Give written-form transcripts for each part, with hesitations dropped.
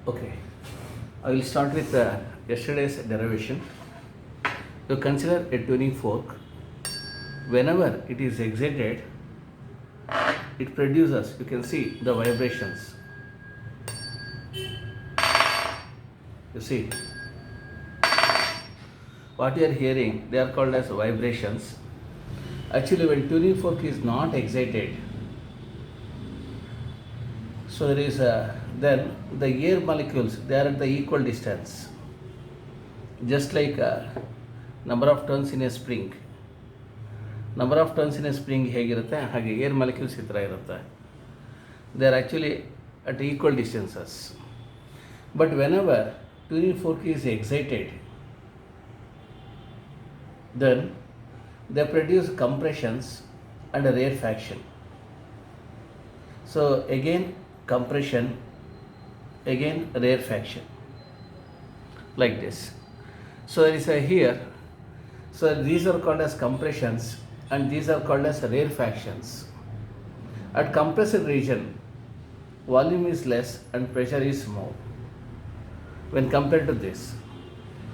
Okay, I will start with yesterday's derivation. You consider a tuning fork. Whenever it is excited, it produces, you can see the vibrations. You see, what you are hearing, they are called as vibrations. Actually, when tuning fork is not excited, so there is then the air molecules, they are at the equal distance. Just like number of turns in a spring. Number of turns in a spring ಹೇಗಿರುತ್ತೆ ಹಾಗೆ air molecules ಈ ಥರ ಇರುತ್ತೆ. They are actually at equal distances. But whenever tuning fork is excited, then they produce compressions and a rarefaction. So again compression, again rarefaction, like this. So there is a here, so these are called as compressions and these are called as rarefactions. At compressed region, volume is less and pressure is more. When compared to this,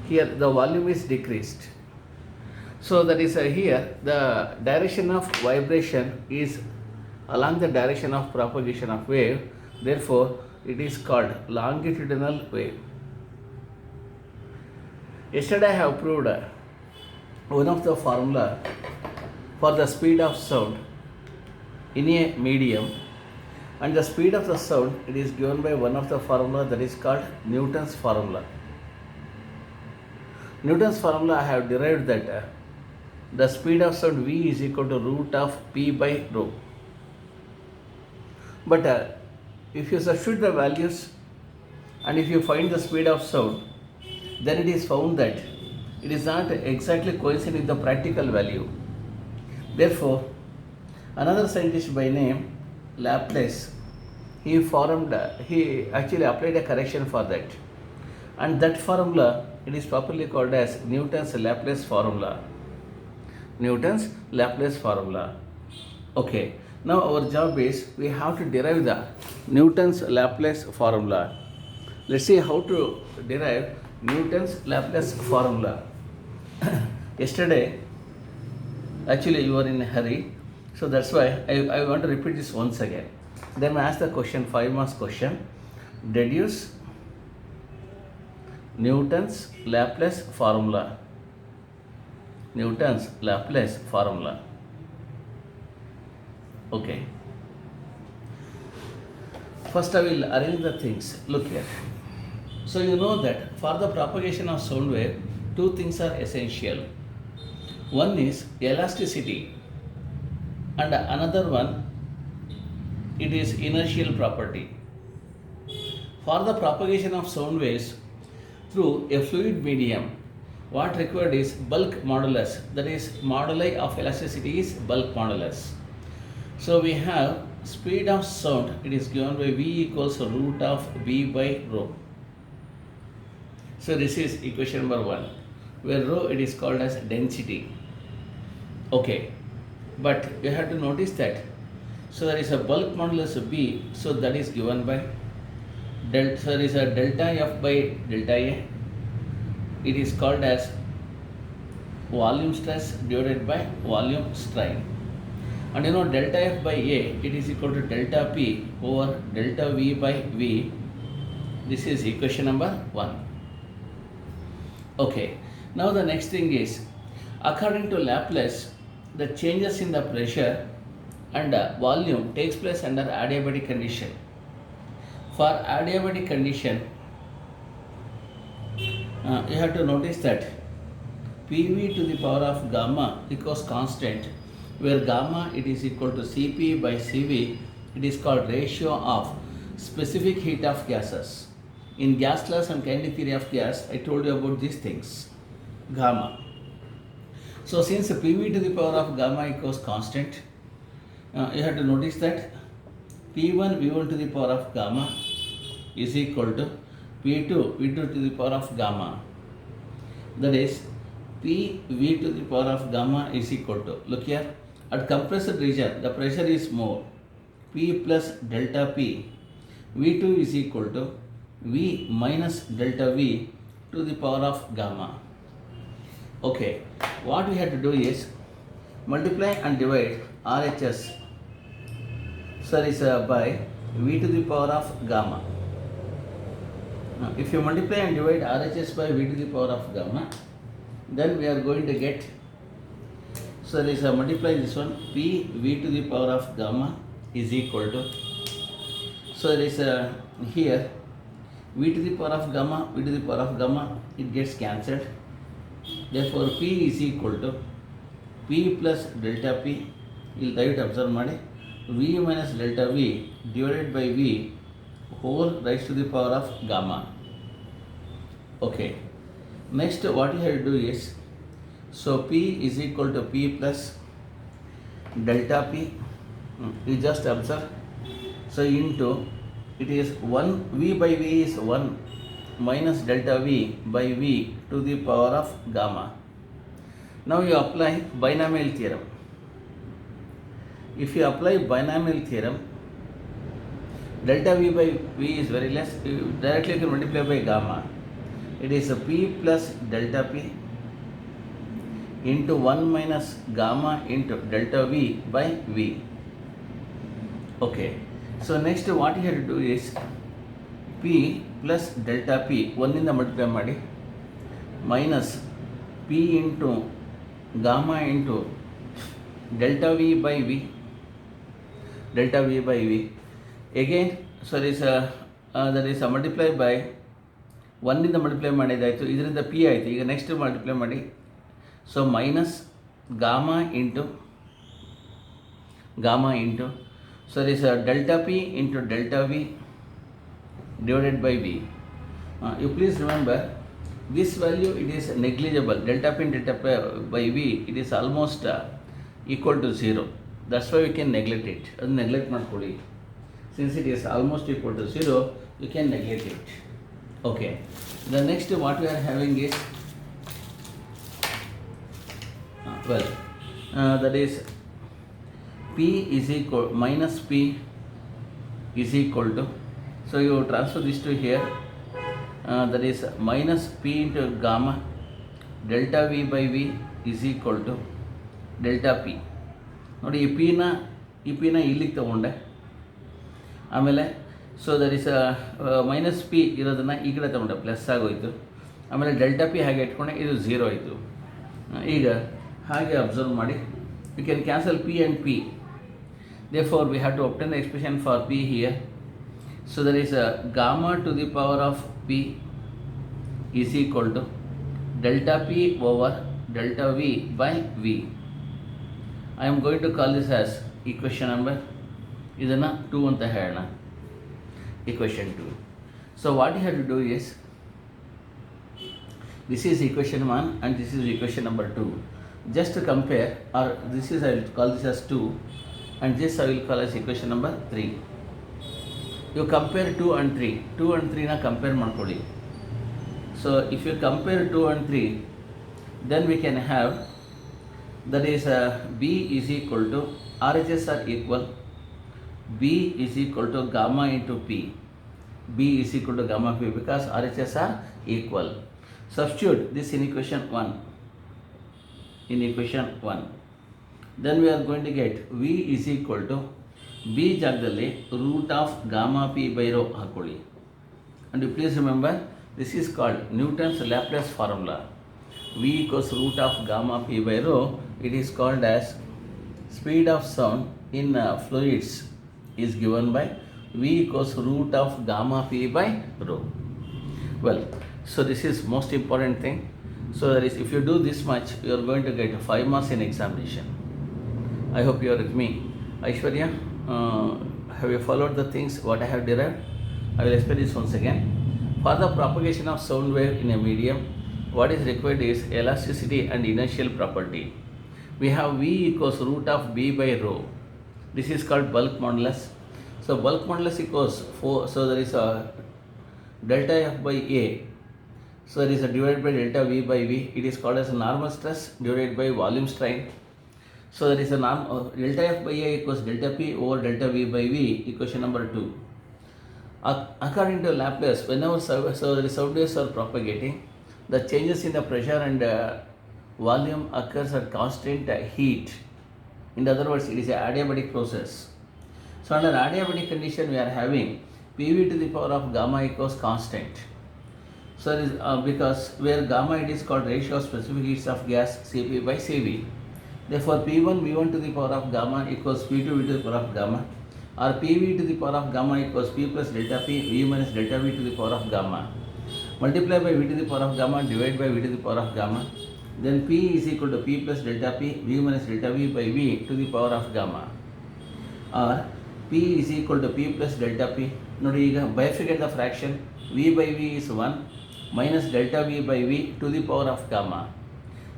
here the volume is decreased. So that is here the direction of vibration is along the direction of propagation of wave. Therefore, it is called longitudinal wave. Yesterday I have proved one of the formula for the speed of sound in a medium, and the speed of the sound, it is given by one of the formula that is called Newton's formula. Newton's formula, I have derived that the speed of sound V is equal to root of P by rho. But if you substitute the values and if you find the speed of sound, then it is found that it is not exactly coincident with the practical value. Therefore, another scientist by name Laplace, he actually applied a correction for that, and that formula, it is properly called as Newton's Laplace formula. Newton's Laplace formula. Okay, now our job is we have to derive the Newton's Laplace formula. Let's see how to derive Newton's Laplace formula. Yesterday, actually you were in a hurry, so that's why I want to repeat this once again. Then I ask the question, 5 marks question. Deduce Newton's Laplace formula. Newton's Laplace formula. Okay. First I will arrange the things. Look here. So you know that for the propagation of sound wave, two things are essential. One is elasticity, and another one, it is inertial property. For the propagation of sound waves through a fluid medium, what required is bulk modulus, that is moduli of elasticity is bulk modulus. So we have speed of sound, it is given by V equals root of B by rho. So this is equation number 1, where rho, it is called as density. Okay, but you have to notice that, so there is a bulk modulus of B, so that is given by delta, so there is a delta F by delta A, it is called as volume stress divided by volume strain. And you know delta F by A, it is equal to delta P over delta V by V. This is equation number 1. Okay, now the next thing is, according to Laplace, the changes in the pressure and volume takes place under adiabatic condition. For adiabatic condition, you have to notice that PV to the power of gamma equals constant, where gamma, it is equal to Cp by Cv. It is called ratio of specific heat of gases. In gas laws and kinetic theory of gas, I told you about these things, gamma. So since PV to the power of gamma equals constant, you have to notice that P1 V1 to the power of gamma is equal to P2 V2 to the power of gamma. That is P V to the power of gamma is equal to, look here, at compressed region the pressure is more, P plus delta P V2 is equal to V minus delta V to the power of gamma. Okay, what we have to do is multiply and divide RHS by V to the power of gamma. Now, if you multiply and divide RHS by V to the power of gamma, then we are going to get, multiply this one, P V to the power of gamma is equal to, here V to the power of gamma, it gets cancelled. Therefore, P is equal to P plus delta P, you will observe ಮಾಡಿ, V minus delta V divided by V whole raised to the power of gamma. Okay. Next, what you have to do is, P is equal to P plus delta P. You just observe. Into, it is 1, V by V is 1 minus delta V by V to the power of gamma. Now you apply binomial theorem. If you apply binomial theorem, delta V by V is very less, directly you can multiply by gamma. It is a P plus delta P into 1 minus gamma into delta V by V. Okay. Next what you have to do is P plus delta P, 1 in the multiply ಮಾಡಿ, minus P into gamma into delta V by V. Again, that is multiply by 1 in the multiply ಮಾಡಿದಾಯಿತು, ಇದರಿಂದ P ಆಯಿತು. ಈಗ next multiply ಮಾಡಿ, minus gamma into delta P into delta V divided by V. You please remember, this value it is negligible. Delta P and delta P by V, it is almost equal to 0. That's why we can neglect it. Neglect ಮಾಡ್ಕೊಳ್ಳಿ. Since it is almost equal to 0, you can neglect it. Okay. The next what we are having is, that is P is equal minus P is equal to, you transfer this to here, that is minus P into gamma delta V by V is equal to delta P. ನೋಡಿ ಈ ಪಿನ ಇಲ್ಲಿಗೆ ತಗೊಂಡೆ, ಆಮೇಲೆ that is minus P ಇರೋದನ್ನು ಈ ಕಡೆ ತಗೊಂಡೆ, ಪ್ಲಸ್ ಆಗೋಯಿತು. ಆಮೇಲೆ ಡೆಲ್ಟಾ ಪಿ ಹಾಗೆ ಇಟ್ಕೊಂಡೆ, ಇದು 0 ಆಯಿತು. ಈಗ ಹಾಗೆ ಅಬ್ಸರ್ವ್ ಮಾಡಿ, you can cancel P and P. Therefore, we have to obtain the expression for P here. There is gamma to the power of P is equal to delta P over delta V by V. I am going to call this as equation number, ಇದನ್ನು 2 ಅಂತ ಹೇಳೋಣ, equation 2. What you have to do is, this is equation 1 and this is equation number 2. Just to compare, or this is, I will call this as 2 and this I will call as equation number 3. You compare 2 and 3. 2 and 3 na compare ಮಾಡ್ಕೊಳ್ಳಿ. If you compare 2 and 3, then we can have, that is B is equal to, RHS are equal, B is equal to gamma into P. B is equal to gamma P because RHS are equal. Substitute this in equation 1. Then we are going to get V is equal to, B ಜಾಗದಲ್ಲಿ root of gamma P by rho ಹಾಕೊಳ್ಳಿ. And you please remember, this is called Newton's Laplace formula. V equals root of gamma P by rho. It is called as speed of sound in fluids is given by V equals root of gamma P by rho. This is most important thing. That is, if you do this much, you are going to get 5 marks in examination. I hope you are with me. Aishwarya, have you followed the things what I have derived? I will explain this once again. For the propagation of sound wave in a medium, what is required is elasticity and inertial property. We have V equals root of B by rho. This is called bulk modulus. Bulk modulus equals 4. There is a delta F by A. There is a divided by delta V by V. It is called as normal stress divided by volume strain. There is a delta F by A equals delta P over delta V by V, equation number 2. According to Laplace, whenever the sound waves are propagating, the changes in the pressure and volume occurs at constant heat. In other words, it is an adiabatic process. So under adiabatic condition, we are having PV to the power of gamma equals constant. So it is because where gamma it is called ratio of specific heats of gas Cp by Cv. Therefore, P1 V1 to the power of gamma equals P2 V to the power of gamma, or PV to the power of gamma equals P plus delta P V minus delta V to the power of gamma. Multiply by V to the power of gamma, divide by V to the power of gamma. Then P is equal to P plus delta P V minus delta V by V to the power of gamma. Or P is equal to P plus delta P. ನೋಡಿ ಈಗ bifurcate the fraction. V by V is 1 minus delta V by V to the power of gamma.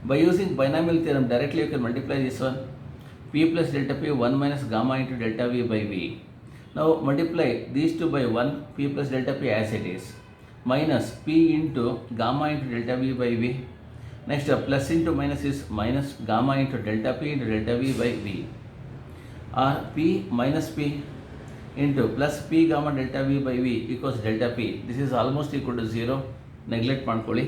By using binomial theorem, directly you can multiply this one. P plus delta P 1 minus gamma into delta V by V. Now multiply these two by 1, P plus delta P as it is, minus P into gamma into delta V by V. Next plus into minus is minus gamma into delta P into delta V by V. Or P minus P into plus P gamma delta V by V equals delta P. This is almost equal to 0. Neglect ಮಾಡ್ಕೊಳ್ಳಿ.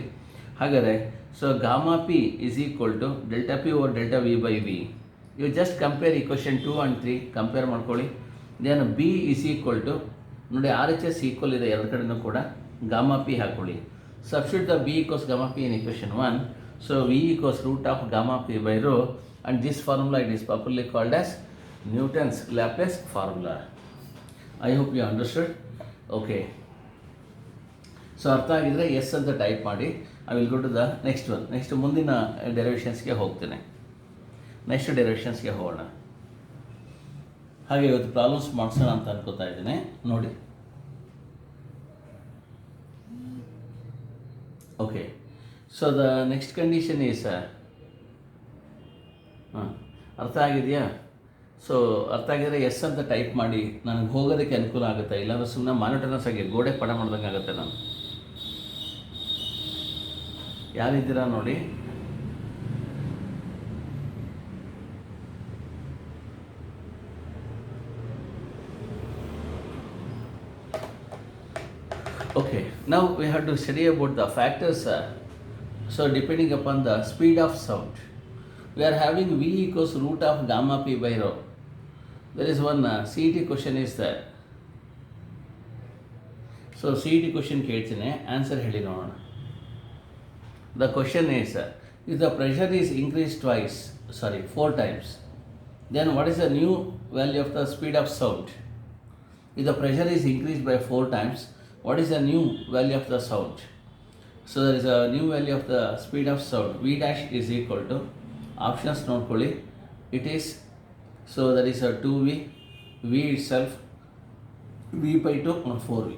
ಹಾಗಾದರೆ so gamma P is equal to delta P over delta V by V. You just compare equation 2 and 3, compare ಮಾಡ್ಕೊಳ್ಳಿ. Then B is equal to, ನೋಡಿ RHS equal ಇದೆ ಎರಡು ಕಡೆನೂ ಕೂಡ, gamma P ಹಾಕೊಳ್ಳಿ. Substitute the B equals gamma P in equation 1. So V equals root of gamma P by rho, and this formula it is popularly called as Newton's Laplace formula. I hope you understood. Okay. So ಅರ್ಥ ಆಗಿದ್ರೆ yes ಅಂತ type ಮಾಡಿ. I will go to the next one. Next ಮುಂದಿನ ಡೆರಿವೇಷನ್ಸ್ಗೆ ಹೋಗ್ತೇನೆ. Next ಡೆರಿವೇಷನ್ಸ್ಗೆ ಹೋಗೋಣ. ಹಾಗೆ ಇವತ್ತು ಪ್ರಾಬ್ಲಮ್ಸ್ ಮಾಡಿಸೋಣ ಅಂತ ಅನ್ಕೋತಾ ಇದ್ದೇನೆ. ನೋಡಿ, okay. So the next condition is, ಅರ್ಥ ಆಗಿದೆಯಾ? ಸೊ ಅರ್ಥ ಆಗಿದ್ರೆ ಎಸ್ ಅಂತ ಟೈಪ್ ಮಾಡಿ, ನನಗೆ ಹೋಗೋದಕ್ಕೆ ಅನುಕೂಲ ಆಗುತ್ತೆ. ಇಲ್ಲಾಂದ್ರೆ ಸುಮ್ಮನೆ ಮಾನಿಟರ್ನೆಸ್ ಆಗಿ ಗೋಡೆ ಪಡ ಮಾಡ್ದಂಗೆ ಆಗುತ್ತೆ. ನಾನು ಯಾರಿದ್ದೀರಾ ನೋಡಿ. Okay, now we have to study about the factors. So depending upon the speed of sound, we are having V equals root of gamma P by rho. There is one CET question is there. So CET question ಕೇಳ್ತೀನಿ, answer ಹೇಳಿ ನೋಡೋಣ. The question is, if the pressure is increased 4 times, then what is the new value of the speed of sound? If the pressure is increased by 4 times, what is the new value of the sound? So there is a new value of the speed of sound. V dash is equal to, options ನೋಡ್ಕೊಳ್ಳಿ, it is, so that is a 2V, V itself, V by 2 or 4V.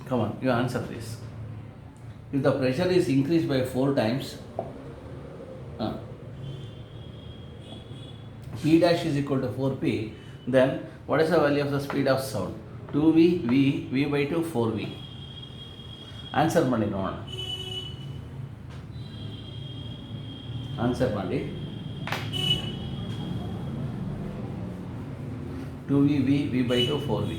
Come on, you answer this. If the pressure is increased by 4 times, P dash is equal to 4P, then what is the value of the speed of sound? 2V, V by 2, 4V. Answer ಮಾಡಿ ನೋಡೋಣ. Answer ಮಾಡಿ. 2V, V by 2, 4V.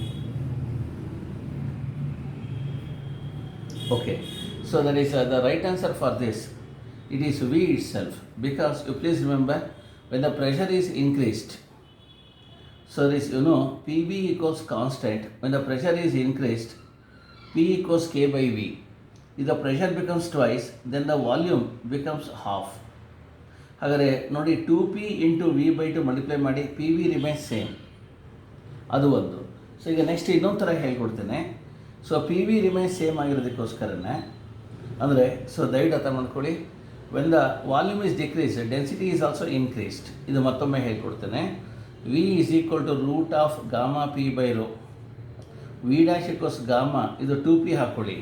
Okay. So that is the right answer for this. It is V itself, because you please remember, when the pressure is increased, so this PV equals constant. When the pressure is increased, P equals K by V. If the pressure becomes twice, then the volume becomes half. ಹಾಗಾದರೆ ನೋಡಿ, 2P into V by 2 multiply ಮಾಡಿ, PV remains same. ಅದು ಒಂದು. So ಈಗ next ಇನ್ನೊಂದು ಥರ ಹೇಳ್ಕೊಡ್ತೇನೆ. So PV remains same ಆಗಿರೋದಕ್ಕೋಸ್ಕರನೇ ಅಂದರೆ, so ದಯವಿಟ್ಟು ಅರ್ಥ ಮಾಡ್ಕೊಳ್ಳಿ, when the volume is decreased, density is also increased. ಇದು ಮತ್ತೊಮ್ಮೆ ಹೇಳ್ಕೊಡ್ತೇನೆ. V is equal to root of gamma P by rho. V dash equals gamma, ಇದು 2P ಹಾಕ್ಕೊಳ್ಳಿ.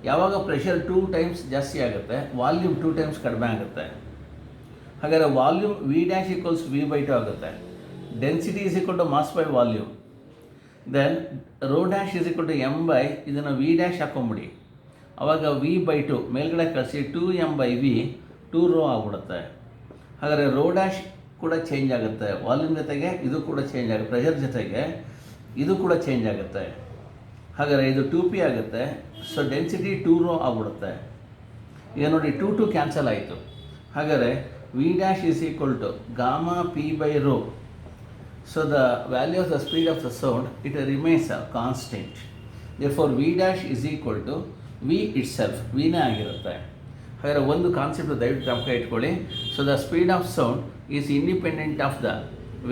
ಯಾವಾಗ ಪ್ರೆಷರ್ 2 times ಜಾಸ್ತಿ ಆಗುತ್ತೆ, ವಾಲ್ಯೂಮ್ 2 times ಕಡಿಮೆ ಆಗುತ್ತೆ. ಹಾಗಾದರೆ volume V dash equals V by 2 ಆಗುತ್ತೆ. Density is equal to mass by volume. Then rho dash is equal to M by, ಇದನ್ನು V dash ಹಾಕೊಂಬಿಡಿ. ಆವಾಗ V by 2 ಮೇಲ್ಗಡೆ ಕಳಿಸಿ 2M by V, 2 ರೋ ಆಗ್ಬಿಡುತ್ತೆ. ಹಾಗಾದರೆ ರೋ ಡ್ಯಾಶ್ ಕೂಡ change ಆಗುತ್ತೆ. Volume ಜೊತೆಗೆ ಇದು ಕೂಡ ಚೇಂಜ್ ಆಗುತ್ತೆ, ಪ್ರೆಷರ್ ಜೊತೆಗೆ ಇದು ಕೂಡ ಚೇಂಜ್ ಆಗುತ್ತೆ. ಹಾಗಾದರೆ ಇದು 2p ಆಗುತ್ತೆ. ಸೊ ಡೆನ್ಸಿಟಿ 2 ರೋ ಆಗ್ಬಿಡುತ್ತೆ. ಈಗ ನೋಡಿ 2 ಕ್ಯಾನ್ಸಲ್ ಆಯಿತು. ಹಾಗಾದರೆ V dash is equal to gamma P by rho. So the value of the speed of the sound it remains a constant. Therefore V dash is equal to V itself, ವಿನೇ ಆಗಿರುತ್ತೆ. ಹಾಗಾದರೆ ಒಂದು concept ದಯವಿಟ್ಟು ಜ್ಞಾಪಕ ಇಟ್ಕೊಳ್ಳಿ. So the speed of sound is independent of the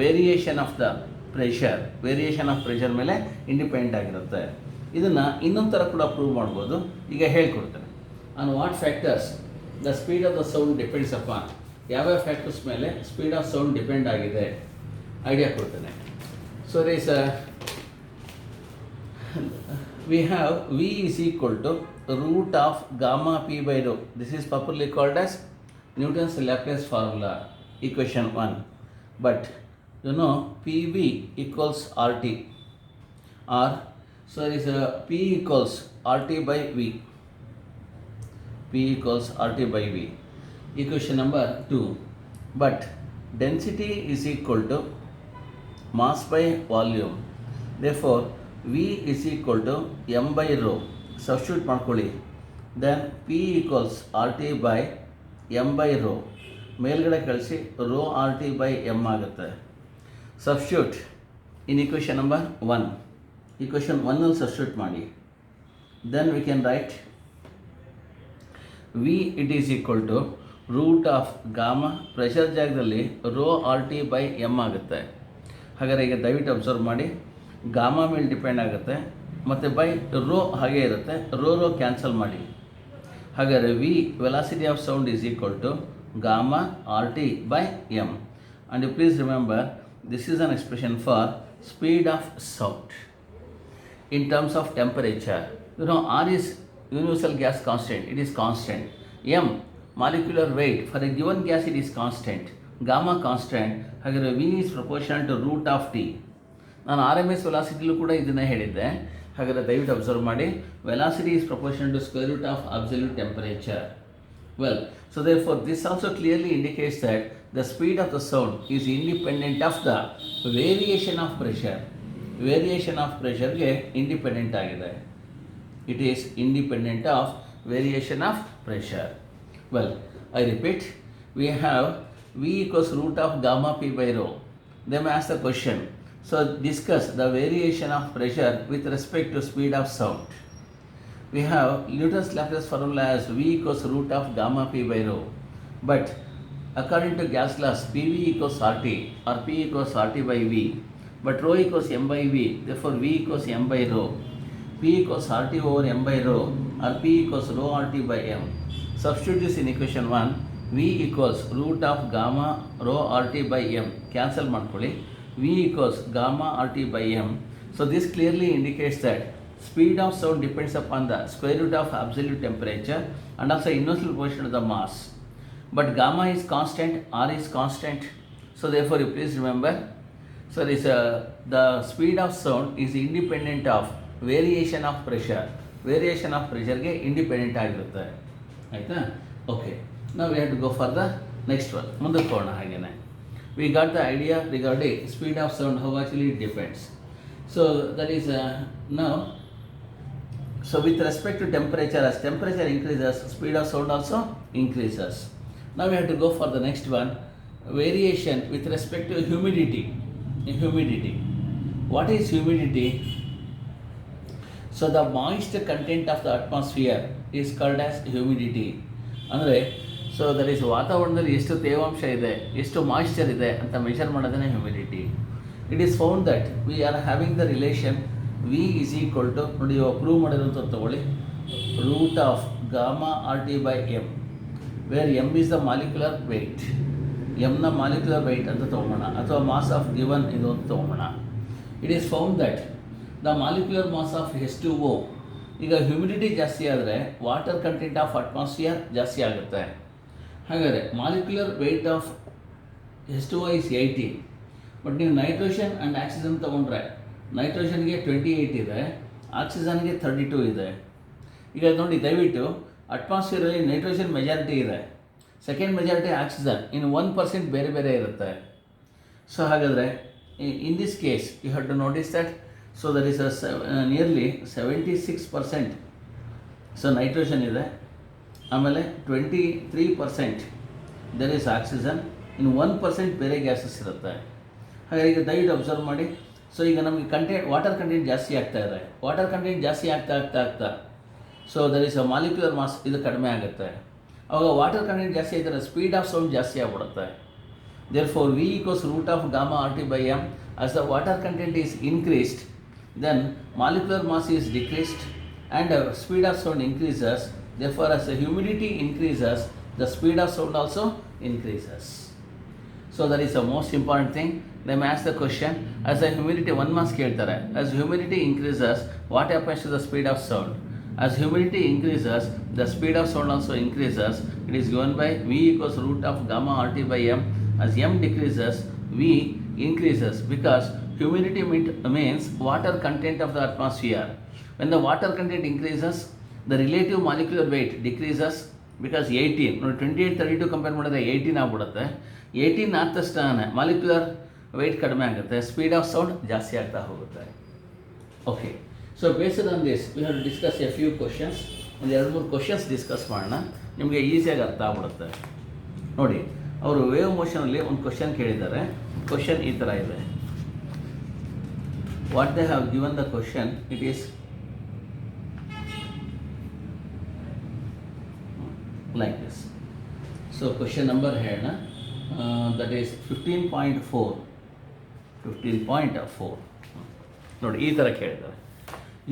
variation of the pressure. Variation of pressure ಮೇಲೆ independent ಆಗಿರುತ್ತೆ. ಇದನ್ನು ಇನ್ನೊಂದು ಥರ ಕೂಡ ಪ್ರೂವ್ ಮಾಡ್ಬೋದು. ಈಗ ಹೇಳ್ಕೊಡ್ತೇನೆ. On what factors the speed of the sound depends upon. ಯಾವ್ಯಾವ ಫ್ಯಾಕ್ಟರ್ಸ್ ಮೇಲೆ ಸ್ಪೀಡ್ ಆಫ್ ಸೌಂಡ್ ಡಿಪೆಂಡ್ ಆಗಿದೆ ಐಡಿಯಾ ಕೊಡ್ತೇನೆ. ಸೊ ರೀಸ್ we have V is equal to root of gamma p by rho. This is popularly called as Newton's Laplace formula, equation 1. But you know PV equals RT, or so is P equals RT by V. P equals RT by V. Equation number 2. But density is equal to mass by volume. Therefore V is equal to m by rho. Substitute ಮಾಡ್ಕೊಳ್ಳಿ. Then P equals RT by m by rho. ಮೇಲ್ಗಡೆ ಕಳಿಸಿ rho RT by m ಆಗುತ್ತೆ. Substitute in equation number 1. Equation 1 ಅಲ್ಲಿ substitute ಮಾಡಿ. Then we can write V it is equal to root of gamma, pressure ಜಾಗದಲ್ಲಿ rho RT by m ಆಗುತ್ತೆ. ಹಾಗಾದರೆ ಈಗ ದಯವಿಟ್ಟು ಅಬ್ಸರ್ವ್ ಮಾಡಿ. ಗಾಮಾ ಮೇಲೆ ಡಿಪೆಂಡ್ ಆಗುತ್ತೆ ಮತ್ತು ಬೈ ರೋ ಹಾಗೆ ಇರುತ್ತೆ. ರೋ ಕ್ಯಾನ್ಸಲ್ ಮಾಡಿ. ಹಾಗಾದರೆ V velocity of sound is equal to gamma R T by M. And you please remember this is an expression for speed of sound in terms of temperature. You know R is universal gas constant, it is constant. M molecular weight for a given gas it is constant. Gamma constant. ಹಾಗಾದರೆ V is proportional to root of T. ನಾನು R M S ವೆಲಾಸಿಟಿಲೂ ಕೂಡ ಇದನ್ನೇ ಹೇಳಿದ್ದೆ. ಹಾಗಾದರೆ ದಯವಿಟ್ಟು observe ಮಾಡಿ. Velocity is proportional to square root of absolute temperature. Well, so therefore this also clearly indicates that the speed of the sound is independent of the variation of pressure. Variation of ಪ್ರೆಷರ್ಗೆ independent ಆಗಿದೆ. It is independent of variation of pressure. Well, I repeat, we have V equals root of gamma P by rho. They may ask the question. So discuss the variation of pressure with respect to speed of sound. We have Newton's Laplace formula as V equals root of gamma p by rho. But according to gas laws, PV equals RT or P equals RT by V. But rho equals m by V. Therefore V equals m by rho. P equals RT over m by rho or P equals rho RT by m. Substitute this in equation 1. V equals root of gamma rho RT by m. Cancel ಮಾಡ್ಕೊಳ್ಳಿ. V equals gamma RT by m. So this clearly indicates that speed of sound depends upon the square root of absolute temperature and also inversely proportional to the mass. But gamma is constant, R is constant. So therefore you please remember, so this the speed of sound is independent of variation of pressure. Variation of pressure ಗೆ independent ಆಗಿರುತ್ತೆ. ಆಯ್ತಾ? Okay. Now we have to go for the next one. ಮುಂದಕ್ಕೆ ಹೋಗೋಣ. ಹಾಗೇನೆ we got the idea regarding speed of sound, how actually it depends. So that is now, so with respect to temperature, as temperature increases, speed of sound also increases. Now we have to go for the next one, variation with respect to humidity. Humidity. What is humidity? So the moisture content of the atmosphere is called as humidity. ಅಂದರೆ so that is ವಾತಾವರಣದಲ್ಲಿ ಎಷ್ಟು ತೇವಾಂಶ ಇದೆ, ಎಷ್ಟು moisture ಇದೆ ಅಂತ measure ಮಾಡೋದೇ humidity. It is found that we are having the relation V is equal to, ನೋಡಿ ಇವಾಗ ಪ್ರೂವ್ ಮಾಡಿರೋಂಥ ತೊಗೊಳ್ಳಿ, root of gamma R T by M, where M is the molecular weight. ಎಮ್ನ ಮಾಲಿಕ್ಯುಲರ್ ವೆಯ್ಟ್ ಅಂತ ತೊಗೊಳ್ಳೋಣ, ಅಥವಾ mass of given ಇದು ಅಂತ ತೊಗೊಳ್ಳೋಣ. It is found that the molecular mass of H2O. ಈಗ ಹ್ಯೂಮಿಡಿಟಿ ಜಾಸ್ತಿ ಆದರೆ ವಾಟರ್ ಕಂಟೆಂಟ್ ಆಫ್ ಅಟ್ಮಾಸ್ಫಿಯರ್ ಜಾಸ್ತಿ ಆಗುತ್ತೆ. ಹಾಗಾದರೆ molecular weight of H2O is 80. But ನೀವು ನೈಟ್ರೋಜನ್ ಆ್ಯಂಡ್ ಆಕ್ಸಿಜನ್ ತೊಗೊಂಡ್ರೆ ನೈಟ್ರೋಜನ್ಗೆ 28 ಇದೆ, ಆಕ್ಸಿಜನ್ಗೆ 32 ಇದೆ. ಈಗ ನೋಡಿ ದಯವಿಟ್ಟು ಅಟ್ಮಾಸ್ಫಿಯರಲ್ಲಿ ನೈಟ್ರೋಜನ್ ಮೆಜಾರಿಟಿ ಇದೆ, ಸೆಕೆಂಡ್ ಮೆಜಾರಿಟಿ ಆಕ್ಸಿಜನ್, ಇನ್ನು 1% ಬೇರೆ ಬೇರೆ ಇರುತ್ತೆ. ಸೊ ಹಾಗಾದರೆ in this case you have to notice that so there is nearly 76% so nitrogen ಇದೆ, ಆಮೇಲೆ 23% ದರ್ ಇಸ್ ಆಕ್ಸಿಜನ್, ಇನ್ನು 1% ಬೇರೆ ಗ್ಯಾಸಸ್ ಇರುತ್ತೆ. ಹಾಗಾಗಿ ಈಗ ದಯವಿಟ್ಟು ಅಬ್ಸರ್ವ್ ಮಾಡಿ. ಸೊ ಈಗ ನಮಗೆ ವಾಟರ್ ಕಂಟೆಂಟ್ ಜಾಸ್ತಿ ಆಗ್ತಾ ಇದೆ, ವಾಟರ್ ಕಂಟೆಂಟ್ ಜಾಸ್ತಿ ಆಗ್ತಾ so there is a molecular mass ಇದು ಕಡಿಮೆ ಆಗುತ್ತೆ. ಅವಾಗ ವಾಟರ್ ಕಂಟೆಂಟ್ ಜಾಸ್ತಿ ಆಗಿದ್ರೆ ಸ್ಪೀಡ್ ಆಫ್ ಸೌಂಡ್ ಜಾಸ್ತಿ ಆಗ್ಬಿಡುತ್ತೆ. Therefore, V equals root of gamma RT by m. As the water content is increased, then molecular mass is decreased and speed of sound increases. Therefore, as the humidity increases, the speed of sound also increases. So that is the most important thing. Let me ask the question. As the humidity, one mass keltare, as humidity increases, what happens to the speed of sound? As humidity increases, the speed of sound also increases. It is given by V equals root of gamma RT by m. As m decreases, V increases because humidity means water content of the atmosphere. When the water content increases, the relative molecular weight decreases because 18, 28, 32 compare ಮಾಡಿದ್ರೆ 18 ಆಗ್ಬಿಡುತ್ತೆ. 18 ಆದ ತಕ್ಷಣ molecular weight ಕಡಿಮೆ ಆಗುತ್ತೆ, speed of sound ಜಾಸ್ತಿ ಆಗ್ತಾ ಹೋಗುತ್ತೆ. Okay, so based on this we have discuss A few questions. ಒಂದು 2-3 ಕ್ವಶನ್ಸ್ ಡಿಸ್ಕಸ್ ಮಾಡೋಣ, ನಿಮಗೆ ಈಸಿಯಾಗಿ ಅರ್ಥ ಆಗ್ಬಿಡುತ್ತೆ. ನೋಡಿ, ಅವರು ವೇವ್ ಮೋಷನಲ್ಲಿ ಒಂದು ಕ್ವಶನ್ ಕೇಳಿದ್ದಾರೆ. ಕ್ವಶನ್ ಈ ಥರ ಇದೆ. What they have given the question, it is like this. So question number ಹೇಳೋಣ, ದಟ್ ಈಸ್ 15.4. ನೋಡಿ, ಈ ಥರ ಕೇಳಿದ್ದಾರೆ.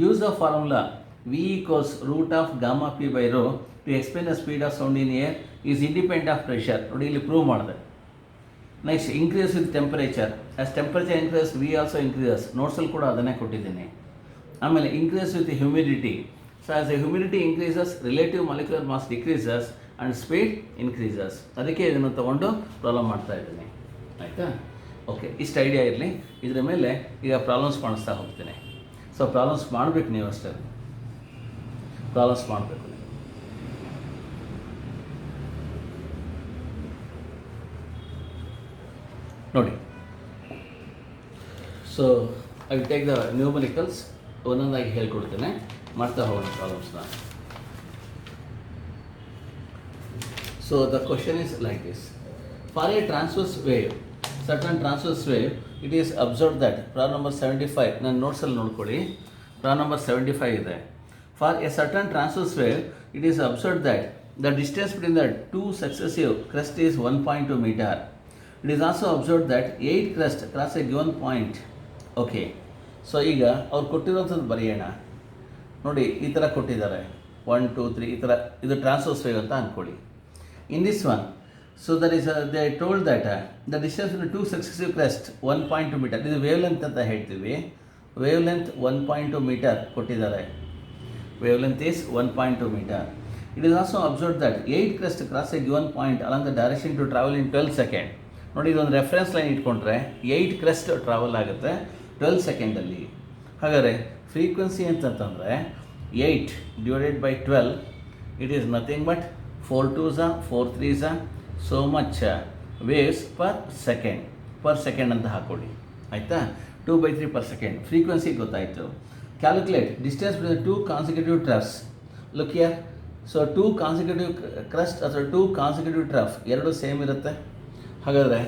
Use the formula V equals root of gamma p by rho to explain the speed of sound in air is independent of pressure. ನೋಡಿ, ಇಲ್ಲಿ prove ಮಾಡಿದೆ. Next, increase with temperature. As temperature increase V also increases. ನೋಟ್ಸಲ್ಲಿ ಕೂಡ ಅದನ್ನೇ ಕೊಟ್ಟಿದ್ದೀನಿ. ಆಮೇಲೆ increase with humidity. So as a humidity increases, relative molecular mass decreases and speed increases. ಅದಕ್ಕೆ ಇದನ್ನು ತೊಗೊಂಡು ಪ್ರಾಬ್ಲಮ್ ಮಾಡ್ತಾ ಇದ್ದೀನಿ. ಆಯಿತಾ? ಓಕೆ, ಇಷ್ಟು ಐಡಿಯಾ ಇರಲಿ. ಇದರ ಮೇಲೆ ಈಗ ಪ್ರಾಬ್ಲಮ್ಸ್ ಮಾಡಿಸ್ತಾ ಹೋಗ್ತೀನಿ. ಸೊ ಪ್ರಾಬ್ಲಮ್ಸ್ ಮಾಡಬೇಕು, ನೀವು ಅಷ್ಟೇ ಪ್ರಾಬ್ಲಮ್ಸ್ ಮಾಡಬೇಕು. ನೋಡಿ, so I will take the numericals, ಒಂದೊಂದಾಗಿ ಹೇಳ್ಕೊಡ್ತೇನೆ, ಮಾಡ್ತಾ ಹೋಗೋಣ ಪ್ರಾಬ್ಲಮ್ಸ್ನ. So the question is like this. For a transverse wave, certain transverse wave, it is observe that problem number 75 ನನ್ನ ನೋಟ್ಸಲ್ಲಿ ನೋಡ್ಕೊಳ್ಳಿ. ಪ್ರಾಬ್ಲಮ್ ನಂಬರ್ 75 ಇದೆ. For a certain transverse wave, it is observed that the distance between the two successive crests is 1.2 meter. It is also observed that 8 crests cross a given point. Okay. So ಈಗ ಅವ್ರು ಕೊಟ್ಟಿರೋಂಥದ್ದು ಬರೆಯೋಣ. ನೋಡಿ, ಈ ಥರ ಕೊಟ್ಟಿದ್ದಾರೆ 1, 2, 3 ಈ ಥರ. ಇದು ಟ್ರಾನ್ಸ್ವರ್ಸ್ ವೇವ್ ಅಂತ ಅಂದ್ಕೊಳ್ಳಿ. In this one, so there is they told that the distance between two successive crest 1.2 meter. ಇದು ವೇವ್ ಲೆಂತ್ ಅಂತ ಹೇಳ್ತೀವಿ. ವೇವ್ ಲೆಂತ್ 1.2 ಮೀಟರ್ ಕೊಟ್ಟಿದ್ದಾರೆ. Wavelength is 1.2 meter. It is also observed that 8 crests cross a given point along the direction to travel in 12 seconds. ನೋಡಿ, ಇದೊಂದು reference line ಇಟ್ಕೊಂಡ್ರೆ 8 crest travel ಆಗುತ್ತೆ 12 ಸೆಕೆಂಡಲ್ಲಿ. ಹಾಗಾದರೆ frequency ಅಂತಂತಂದರೆ 8 divided by 12, it is nothing but 4 2s 4 3s so much waves per second ಅಂತ ಹಾಕ್ಕೊಳ್ಳಿ. ಆಯಿತಾ? 2/3 per second. Frequency ಗೊತ್ತಾಯಿತು. Calculate distance between 2 consecutive troughs. Look here. So 2 consecutive crust ಅಥವಾ 2 consecutive trough ಎರಡು same ಇರುತ್ತೆ. ಹಾಗಾದರೆ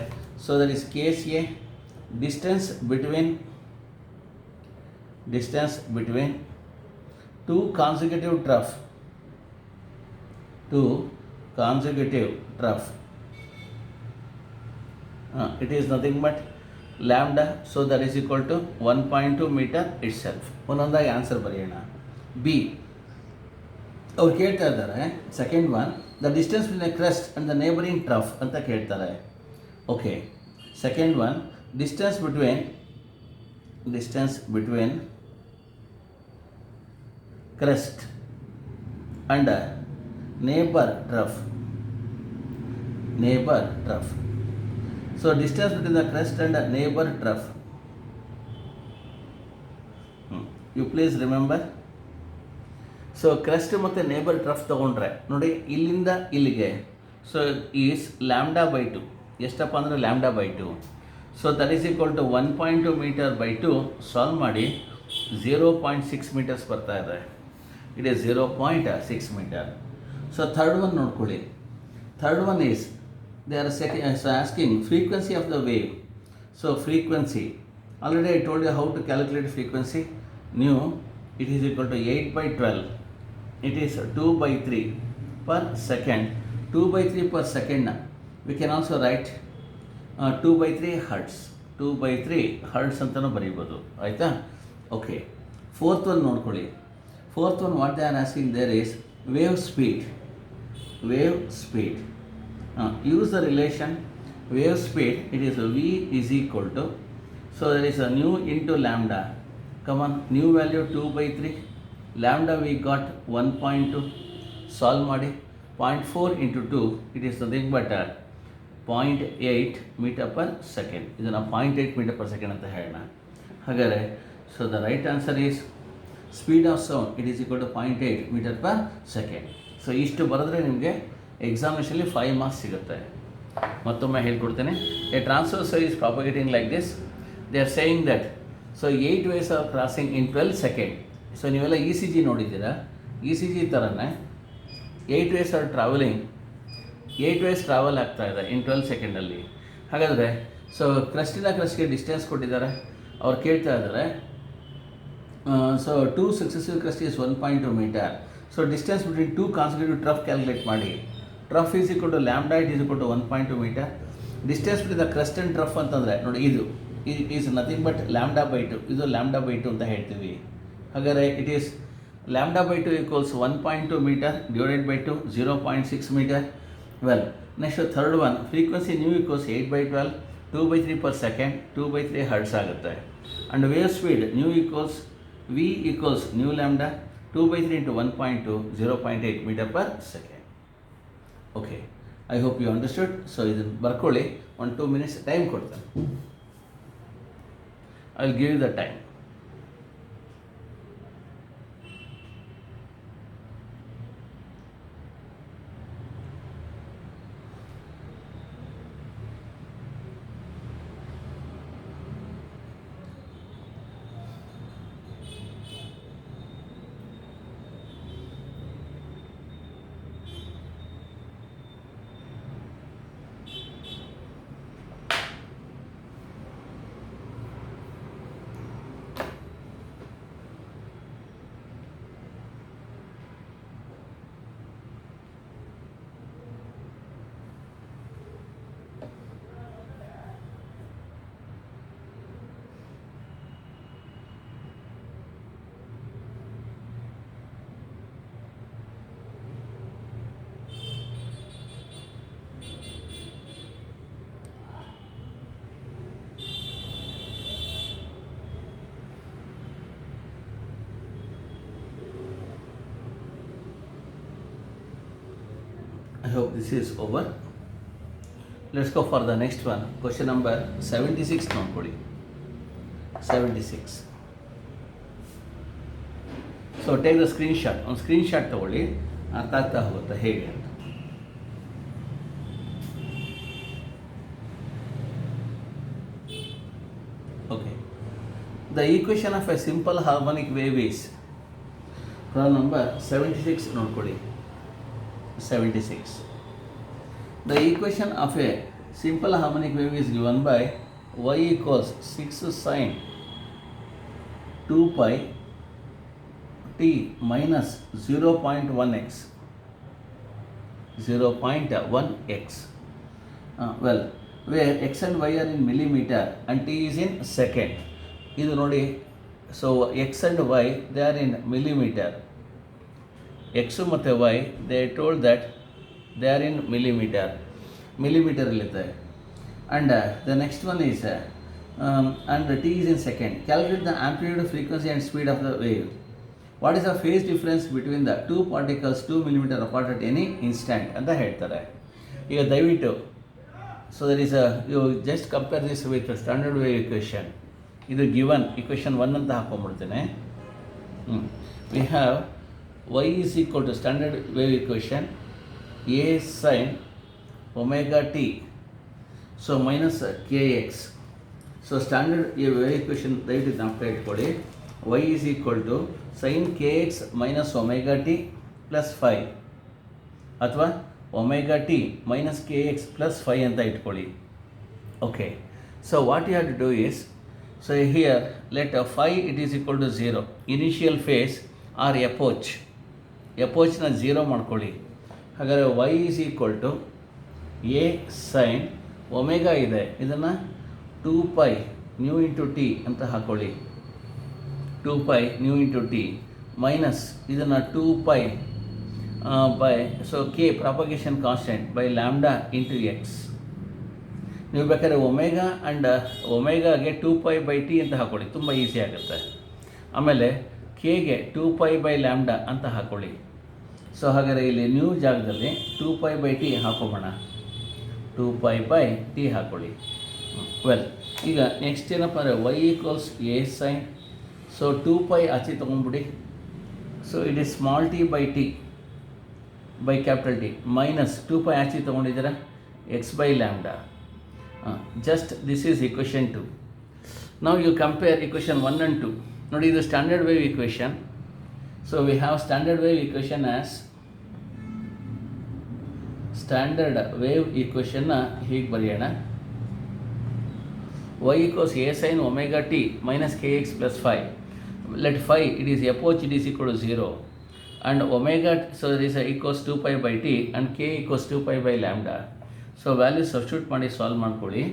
so that is case A. Distance between 2 consecutive trough it is nothing but lambda, so that is equal to 1.2 meter itself. ಒಂದೊಂದಾಗಿ answer ಬರೆಯೋಣ. B ಅವ್ರು ಕೇಳ್ತಾ ಇದ್ದಾರೆ second one, the distance between the crest and the neighbouring trough ಅಂತ ಕೇಳ್ತಾರೆ. Okay, second one, distance between crest and neighbour trough. So distance between the crest and the neighbor trough. You please remember. So crest ಮತ್ತು neighbor trough ತಗೊಂಡ್ರೆ ನೋಡಿ, ಇಲ್ಲಿಂದ ಇಲ್ಲಿಗೆ so is lambda by 2. ಎಷ್ಟಪ್ಪ ಅಂದರೆ lambda by 2. So that is equal to 1.2 meter by 2. Solve ಮಾಡಿ 0.6 meters ಬರ್ತಾ ಇದೆ. It is 0.6 meter. So third one ನೋಡ್ಕೊಳ್ಳಿ. Third one is they are asking frequency of the wave. So frequency, already I told you how to calculate frequency. Nu, it is equal to 8 by 12. It is 2 by 3 per second. 2 by 3 per second. We can also write 2 by 3 hertz. 2 by 3 hertz ಅಂತಲೂ ಬರೀಬೋದು, ಆಯಿತಾ? Okay, fourth one ನೋಡ್ಕೊಳ್ಳಿ. Fourth one what they are asking there is wave speed. Wave speed, use the relation wave speed. It is v is equal to, so there is a nu into lambda. Come on, nu value 2 by 3, lambda we got 1.2. solve ಮಾಡಿ 0.4 into 2, it is nothing but 0.8 meter per second. ಇದನ್ನು 0.8 meter per second ಅಂತ ಹೇಳೋಣ. ಹಾಗಾದರೆ so the right answer is speed of sound, it is equal to 0.8 meter per second. ಸೊ ಇಷ್ಟು ಬರೆದ್ರೆ ನಿಮಗೆ ಎಕ್ಸಾಮಿನೇಷನಲ್ಲಿ 5 ಮಾರ್ಕ್ಸ್ ಸಿಗುತ್ತೆ. ಮತ್ತೊಮ್ಮೆ ಹೇಳ್ಕೊಡ್ತೇನೆ. A transverse is propagating like this. They are saying that so 8 waves are crossing in 12 seconds. So ನೀವೆಲ್ಲ E C G ನೋಡಿದ್ದೀರಾ. ಇ ಸಿ ಜಿ ಥರನೇ 8 waves are travelling, 8 waves travel ಆಗ್ತಾ ಇದೆ ಇನ್ 12 ಸೆಕೆಂಡಲ್ಲಿ. ಹಾಗಾದರೆ ಸೊ ಕ್ರಸ್ಟಿಂದ ಕ್ರಸ್ಟ್ಗೆ ಡಿಸ್ಟೆನ್ಸ್ ಕೊಟ್ಟಿದ್ದಾರೆ. ಅವ್ರು ಕೇಳ್ತಾ ಇದ್ದಾರೆ so 2 successive crust is 1.2 meter. So distance between 2 consecutive trough calculate ಮಾಡಿ. Trough is equal to lambda, it is equal to 1.2 meter. Distance between the crest and trough ಅಂತಂದರೆ ನೋಡಿ, ಇದು is nothing but lambda by 2. ಇದು lambda by 2 ಅಂತ ಹೇಳ್ತೀವಿ. ಹಾಗಾದರೆ it is lambda by 2 equals 1.2 meter divided by 2, 0.6 meter. Well, next third one, frequency new equals 8 by 12, 2 by 3 per second, 2 by 3 hertz ಆಗುತ್ತೆ. And wave speed nu equals v equals nu lambda 2 by 3 into 1.2, 0.8 meter per second. Okay, I hope you understood. So ಇದನ್ನು ಬರ್ಕೊಳ್ಳಿ. 1-2 minutes time ಕೊಡ್ತೇನೆ. I will give you the time. I hope this is over. Let's go for the next one. Question number 76 ನೋಡ್ಕೊಳ್ಳಿ. 76. So take the screenshot. ಒಂದು screenshot ತಗೊಳ್ಳಿ, ಅರ್ಥ ಆಗ್ತಾ ಹೋಗುತ್ತೆ ಹೇಗೆ ಅಂತ. Okay, the equation of A simple harmonic wave is, problem number 76 ನೋಡ್ಕೊಳ್ಳಿ. 76. The equation of a simple harmonic wave is given by y equals 6 sin 2 pi t minus 0.1x. 0.1x. Well, where x and y are in millimeter and t is in second. ಇದು ನೋಡಿ, so x and y they are in millimeter. X ಮತ್ತು y they told that they are in millimeter ಇರುತ್ತೆ. And the next one is and t is in second. Calculate the amplitude, frequency and speed of the wave. What is the phase difference between the two particles 2 millimeter apart at any instant ಅಂತ ಹೇಳ್ತಾರೆ. ಈಗ ದಯವಿಟ್ಟು so there is a, you just compare this with the standard wave equation. ಇದು given equation 1 ಅಂತ ಹಾಕೊಂಡ್ಬಿಡ್ತೇನೆ. We have y is equal to standard wave equation a sin omega t, so minus kx. So standard wave equation ದಯವಿಟ್ಟು ಜ್ಞಾಪಕ ಇಟ್ಕೊಳ್ಳಿ. y is equal to sin kx minus omega t plus 5 ಅಥವಾ omega t minus kx plus 5 ಅಂತ ಇಟ್ಕೊಳ್ಳಿ. Okay, so what you have to do is, so here let phi it is equal to 0, initial phase or approach ನ 0 ಮಾಡ್ಕೊಳ್ಳಿ. ಹಾಗಾದರೆ y is equal to a sin omega ಇದೆ, ಇದನ್ನು 2 pi nu into T ಅಂತ ಹಾಕೊಳ್ಳಿ. 2 pi nu into T minus ಇದನ್ನು 2 pi by so K propagation constant by lambda into X. ನೀವು ಬೇಕಾದ್ರೆ ಒಮೆಗಾ ಆ್ಯಂಡ್ ಒಮೆಗಾಗೆ 2 pi ಬೈ ಟಿ ಅಂತ ಹಾಕೊಳ್ಳಿ, ತುಂಬ ಈಸಿ ಆಗುತ್ತೆ. ಆಮೇಲೆ ಕೆಗೆ 2 pi ಬೈ ಲ್ಯಾಂಬ್ಡಾ ಅಂತ ಹಾಕೊಳ್ಳಿ. ಸೊ ಹಾಗಾದರೆ ಇಲ್ಲಿ ನ್ಯೂ ಜಾಗದಲ್ಲಿ 2 pi ಬೈ ಟಿ ಹಾಕೋಬೋಣ. 2 pi ಬೈ ಟಿ ಹಾಕೊಳ್ಳಿ. ವೆಲ್, ಈಗ ನೆಕ್ಸ್ಟ್ ಏನಪ್ಪ ಅಂದರೆ y equals A sine. So 2 pi ಆಚೆ ತೊಗೊಂಡ್ಬಿಡಿ. So it is small T by T by capital T minus 2 pi ಆಚೆ ತೊಗೊಂಡಿದ್ದೀರಾ X by lambda. Just this is equation 2. ನಾವು ಯು ಕಂಪೇರ್ ಇಕ್ವೇಷನ್ 1 and 2. ನೋಡಿ, ಇದು standard wave equation. So we have standard wave equation as standard wave ಈಕ್ವೇಷನ್ನ ಹೀಗೆ ಬರೆಯೋಣ. y equals a sin omega t minus kx plus 5. Let phi it is approach it is equal to 0 and omega, so there is equals 2 pi by t and k equals 2 pi by lambda. So value substitute ಮಾಡಿ solve ಮಾಡ್ಕೊಳ್ಳಿ.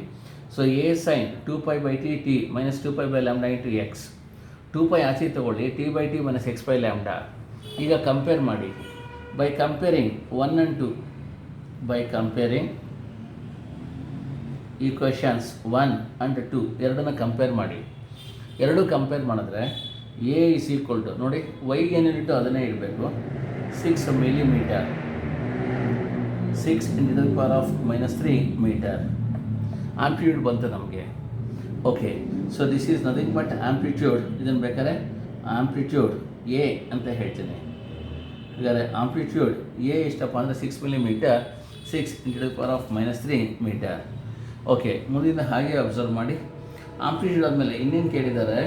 So a sin 2 pi by t minus 2 pi by lambda into x. 2 pi ಆಚೆ ತಗೊಳ್ಳಿ, t by t minus x by lambda. ಈಗ compare ಮಾಡಿ by comparing 1 and 2. By comparing equations 1 and 2 ಎರಡನ್ನ compare ಮಾಡಿ. ಎರಡು compare ಮಾಡಿದ್ರೆ A is equal to, ನೋಡಿ ವೈಗೆ ಏನೇನಿಟ್ಟು ಅದನ್ನೇ ಇಡಬೇಕು, 6 millimeter, 6 into the power of minus 3 meter amplitude ಬಂತು ನಮಗೆ. Okay, so this is nothing but amplitude. ಇದನ್ನು ಬೇಕಾದ್ರೆ ಆಂಪ್ಲಿಟ್ಯೂಡ್ ಎ ಅಂತ ಹೇಳ್ತೀನಿ. ಹಾಗಾದರೆ ಆಂಪ್ಲಿಟ್ಯೂಡ್ ಎ ಎಷ್ಟಪ್ಪ ಅಂದರೆ 6 millimeter, 6 into the power of minus 3 meter. Okay, ಮುಂದಿನ ಹಾಗೆ ಅಬ್ಸರ್ವ್ ಮಾಡಿ. ಆಂಪ್ಲಿಟ್ಯೂಡ್ ಆದಮೇಲೆ ಇನ್ನೇನು ಕೇಳಿದ್ದಾರೆ,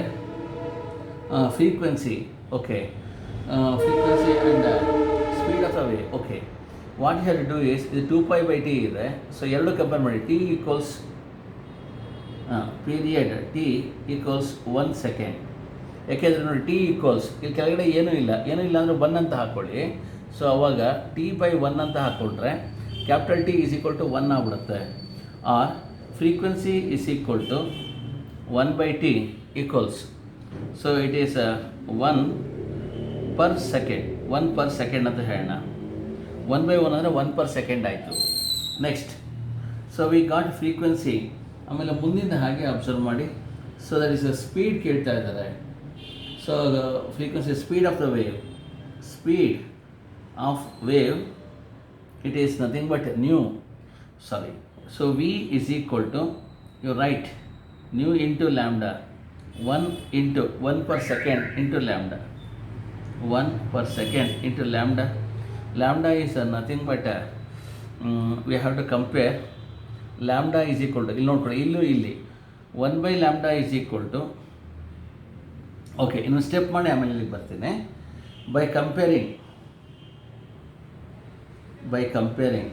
frequency. Okay, frequency and speed of the wave. Okay, what you have to do is, ಇದು 2 pi ಬೈ ಟಿ ಇದೆ. ಸೊ ಎರಡು ಕಂಪೇರ್ ಮಾಡಿ. T equals period T equals 1 second. ಯಾಕೆಂದರೆ ನೋಡಿ, ಟಿ ಈಕ್ವಲ್ಸ್ ಇಲ್ಲಿ ಕೆಳಗಡೆ ಏನೂ ಇಲ್ಲ ಅಂದರೆ 1 ಅಂತ ಹಾಕ್ಕೊಳ್ಳಿ. ಸೊ ಅವಾಗ ಟಿ ಬೈ 1 ಅಂತ ಹಾಕ್ಕೊಂಡ್ರೆ capital T is equal to 1 ಆಗ್ಬಿಡುತ್ತೆ. Or frequency is equal to 1 by t equals, so it is 1 per second, 1 per second ಅಂತ ಹೇಳೋಣ. 1 by 1 ಅಂದರೆ 1 per second ಆಯಿತು. Next, so we got frequency. ಆಮೇಲೆ ಮುಂದಿನ ಹಾಗೆ ಅಬ್ಸರ್ವ್ ಮಾಡಿ. ಸೊ ದಟ್ ಇಸ್ ಸ್ಪೀಡ್ ಕೇಳ್ತಾ ಇದ್ದಾರೆ. So frequency, speed of the wave, speed of wave it is nothing but new, sorry. So v is equal to, you write nu into lambda, 1 per second into lambda, 1 per second into lambda. Lambda is nothing but we have to compare. Lambda is equal to, ಇಲ್ಲಿ ನೋಡ್ಕೊಳ್ಳಿ, ಇಲ್ಲಿ 1 by lambda is equal to, okay, ಇನ್ನು step ಮಾಡಿ ಆಮೇಲೆ ಇಲ್ಲಿಗೆ ಬರ್ತೀನಿ. By comparing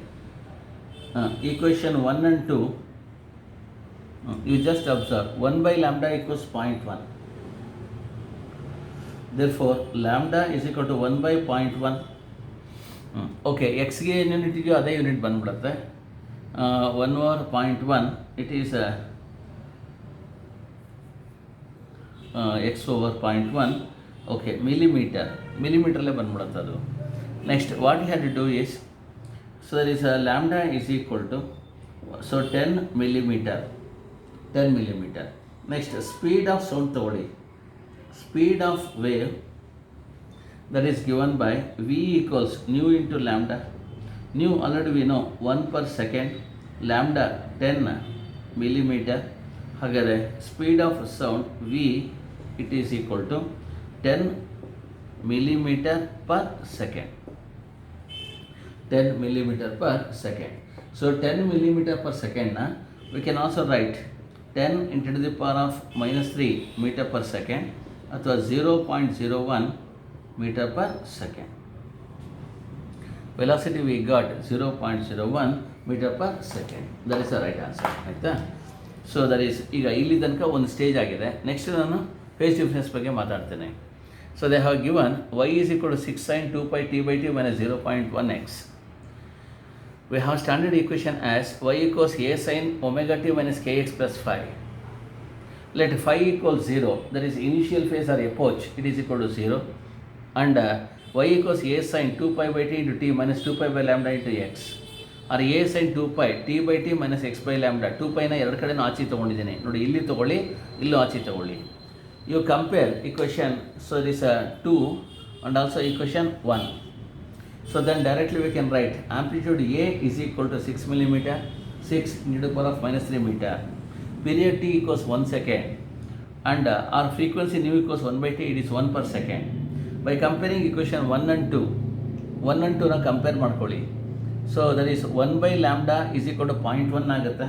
equation 1 and 2, you just observe 1 by lambda equals 0.1. Therefore lambda is equal to 1 by 0.1. Okay, ಎಕ್ಸ್ಗೆ ಏನು ಯೂನಿಟ್ ಇದೆಯೋ ಅದೇ ಯೂನಿಟ್ ಬಂದ್ಬಿಡುತ್ತೆ. 1 over 0.1 it is X over 0.1. Okay, ಮಿಲಿಮೀಟರಲ್ಲೇ ಬಂದ್ಬಿಡುತ್ತೆ ಅದು. Next, what you have to do is, so there is a lambda is equal to, so 10 millimeter. Next, speed of sound ತಗೊಳ್ಳಿ. Speed of wave that is given by v equals nu into lambda. Nu already we know 1 per second, lambda 10 millimeter. ಹಾಗಾದರೆ speed of sound v it is equal to 10 millimeter per second. 10 millimeter per second. So 10 millimeter per second, we can also write 10 into the power of minus 3 meter per second ಅಥವಾ 0.01 meter per second. Velocity we got 0.01 meter per second. That is the right answer. ಆಯಿತಾ? So that is ಈಗ ಇಲ್ಲಿ ತನಕ ಒಂದು stage ಆಗಿದೆ. Next ನಾನು face difference ಬಗ್ಗೆ ಮಾತಾಡ್ತೇನೆ. So they have given y is equal to 6 sin 2 pi t by t minus 0.1x. We have standard equation as y equals a sin omega t minus kx plus phi. Let phi equals 0, that is initial phase or epoch, it is equal to 0, and y equals a sin 2 pi by t into t minus 2 pi by lambda into x, or a sin 2 pi t by t minus x by lambda. 2 pi ನ ಎರಡು ಕಡೆನೂ ಆಚೆ ತೊಗೊಂಡಿದ್ದೀನಿ ನೋಡಿ, ಇಲ್ಲಿ ತೊಗೊಳ್ಳಿ, ಇಲ್ಲೂ ಆಚೆ ತೊಗೊಳ್ಳಿ. You compare equation, so it is 2 and also equation 1. So then directly we can write amplitude A is equal to 6 millimeter, 6 into the power of minus 3 meter. Period t equals 1 second, and our frequency nu equals 1 by t, it is 1 per second. By comparing equation 1 and 2, 1 and 2 na compare ಮಾಡ್ಕೊಳ್ಳಿ. So that is 1 by lambda is equal to 0.1 ಆಗುತ್ತೆ.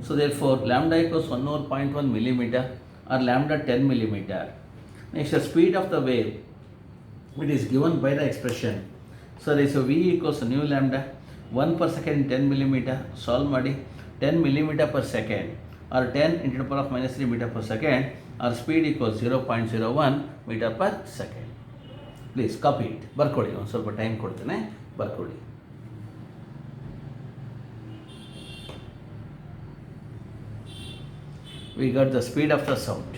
So therefore lambda equals 1 over 0.1 millimeter or lambda 10 millimeter. Next, the speed of the wave, it is given by the expression. So there is a v equals nu lambda 1 per second 10 millimeter. Solve ಮಾಡಿ 10 millimeter per second or 10 into the power of minus 3 meter per second, or speed equals 0.01 meter per second. Please copy it. ಬರ್ಕೊಳ್ಳಿ, ಒಂದು ಸ್ವಲ್ಪ time ಕೊಡ್ತೇನೆ, ಬರ್ಕೊಳ್ಳಿ. We got the speed of the sound.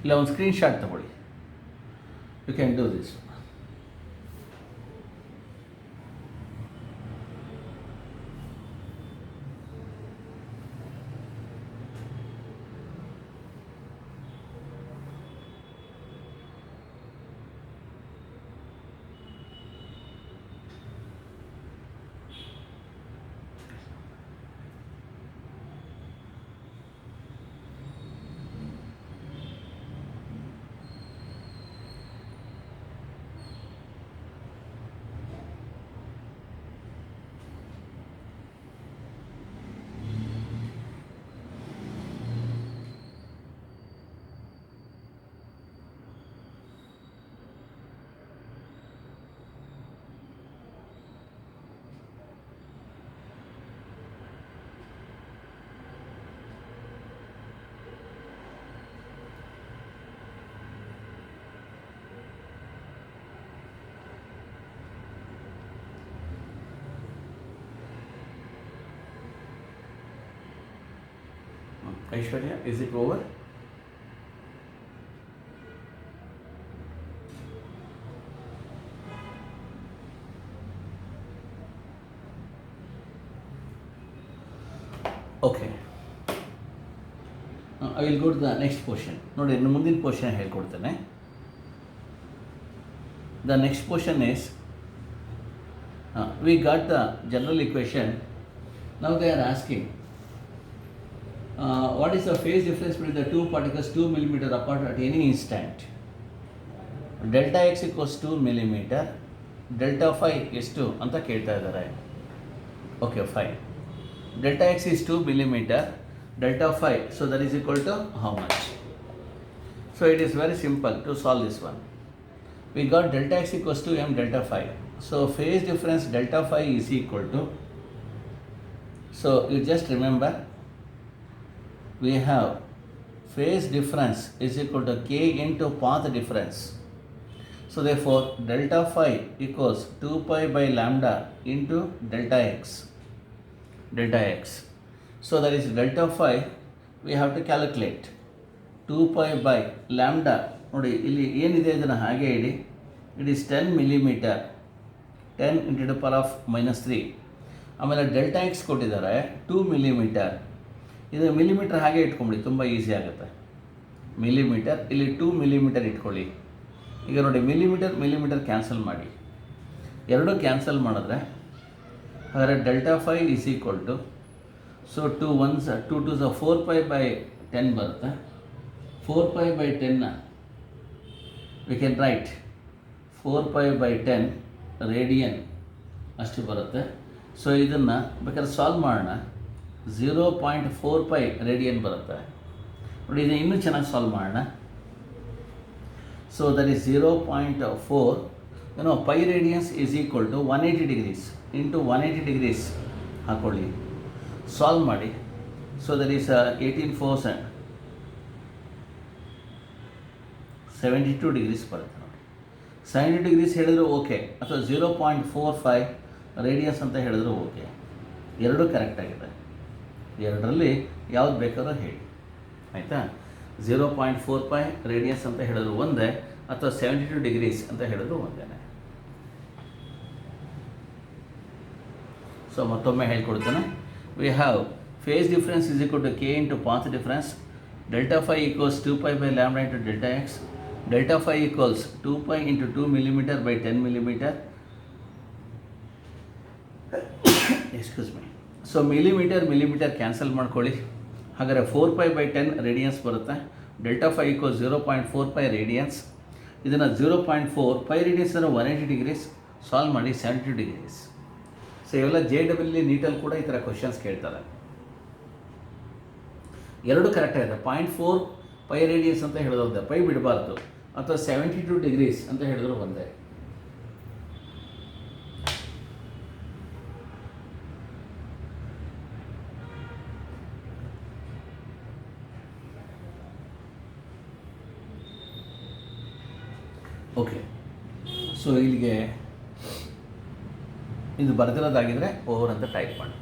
ಇಲ್ಲ ಒಂದು screen shot ತಗೊಳ್ಳಿ. You can do this. Aishwarya, is it over? Okay. I will go to the next portion. ನೋಡಿ, ಇನ್ನು ಮುಂದಿನ portion ಹೇಳ್ಕೊಡ್ತೇನೆ. The next portion is we got the general equation. Now they are asking what is the phase difference between the two particles 2 millimeter apart at any instant. Delta x equals 2 millimeter, delta phi is 2 ಅಂತ ಕೇಳ್ತಾ ಇದ್ದಾರೆ. Okay, fine. Delta x is 2 millimeter, delta phi, so that is equal to how much? So it is very simple to solve this one. We got delta x equals to m delta phi. So phase difference delta phi is equal to, so you just remember, we have phase difference is equal to k into path difference. So therefore delta phi equals 2 pi by lambda into delta x. So that is delta phi we have to calculate 2 pi by lambda. ನೋಡಿ ಇಲ್ಲಿ ಏನಿದೆ ಇದನ್ನು ಹಾಗೆ ಇಡಿ. It is 10 millimetre, 10 into the power of -3. ಆಮೇಲೆ delta X ಕೊಟ್ಟಿದ್ದಾರೆ 2 millimetre. ಇದು millimetre ಹಾಗೆ ಇಟ್ಕೊಂಬಿಡಿ, ತುಂಬ ಈಸಿ ಆಗುತ್ತೆ. ಮಿಲಿಮೀಟರ್ ಇಲ್ಲಿ 2 ಮಿಲಿಮೀಟರ್ ಇಟ್ಕೊಳ್ಳಿ. ಈಗ ನೋಡಿ ಮಿಲಿಮೀಟರ್ ಕ್ಯಾನ್ಸಲ್ ಮಾಡಿ, ಎರಡು ಕ್ಯಾನ್ಸಲ್ ಮಾಡಿದ್ರೆ ಹಾಗಾದರೆ delta phi is equal to, so 2 1s 2 2s 4 pi by 10 ಬರುತ್ತೆ. 4 pi by 10 we can write 4 pi by 10 radian ಅಷ್ಟು ಬರುತ್ತೆ. ಸೊ ಇದನ್ನು ಬೇಕಾದ್ರೆ ಸಾಲ್ವ್ ಮಾಡೋಣ. 0.4 pi ರೇಡಿಯನ್ ಬರುತ್ತೆ ನೋಡಿ. ಇದು ಇನ್ನೂ ಚೆನ್ನಾಗಿ ಸಾಲ್ವ್ ಮಾಡೋಣ. So that is 0.4 pi radians is equal to 180 degrees into 180 degrees ಹಾಕ್ಕೊಳ್ಳಿ, ಸಾಲ್ವ್ ಮಾಡಿ. So that is 18 4s 72 degrees ಬರುತ್ತೆ ನೋಡಿ. 70 ಡಿಗ್ರೀಸ್ ಹೇಳಿದ್ರು ಓಕೆ, ಅಥವಾ 0.45 ರೇಡಿಯನ್ಸ್ ಅಂತ ಹೇಳಿದ್ರು ಓಕೆ. ಎರಡೂ ಕರೆಕ್ಟಾಗಿದೆ. ಎರಡರಲ್ಲಿ ಯಾವ್ದು ಬೇಕಾದ್ರೂ ಹೇಳಿ, ಆಯಿತಾ. 0.4 pi ರೇಡಿಯನ್ಸ್ ಅಂತ ಹೇಳಿದ್ರು ಒಂದೇ, ಅಥವಾ 72 ಡಿಗ್ರೀಸ್ ಅಂತ ಹೇಳಿದ್ರು ಒಂದೇ. ಸೊ ಮತ್ತೊಮ್ಮೆ ಹೇಳ್ಕೊಡ್ತೇನೆ. We have phase difference is equal to k into path difference. Delta phi equals 2 pi by lambda into delta x. Delta phi equals 2 pi into 2 millimeter by 10 millimeter. Excuse me. So millimeter cancel ಮಾಡ್ಕೊಳ್ಳಿ. ಹಾಗಾದರೆ 4 pi by 10 radiance ಬರುತ್ತೆ. Delta five equals 0.4 pi radiance. ಇದನ್ನು 0.4 pi radiance ಅಂದರೆ 180 degrees, solve ಮಾಡಿ 70 degrees. So ಇವೆಲ್ಲ JEE ನೀಟಲ್ಲಿ ಕೂಡ ಈ ಥರ ಕ್ವಶನ್ಸ್ ಕೇಳ್ತಾರೆ. ಎರಡು ಕರೆಕ್ಟ್ ಆಗಿದೆ. 0.4 pi ರೇಡಿಯನ್ಸ್ ಅಂತ ಹೇಳಿದ್ರೆ ಪೈ ಬಿಡಬಾರ್ದು, ಅಥವಾ 72 ಡಿಗ್ರೀಸ್ ಅಂತ ಹೇಳಿದ್ರು ಒಂದೇ. ಓಕೆ, ಸೊ ಇಲ್ಲಿಗೆ ಇದು ಬರ್ದಿರೋದಾಗಿದ್ದರೆ ಓವರ್ ಅಂತ ಟೈಪ್ ಮಾಡಿ.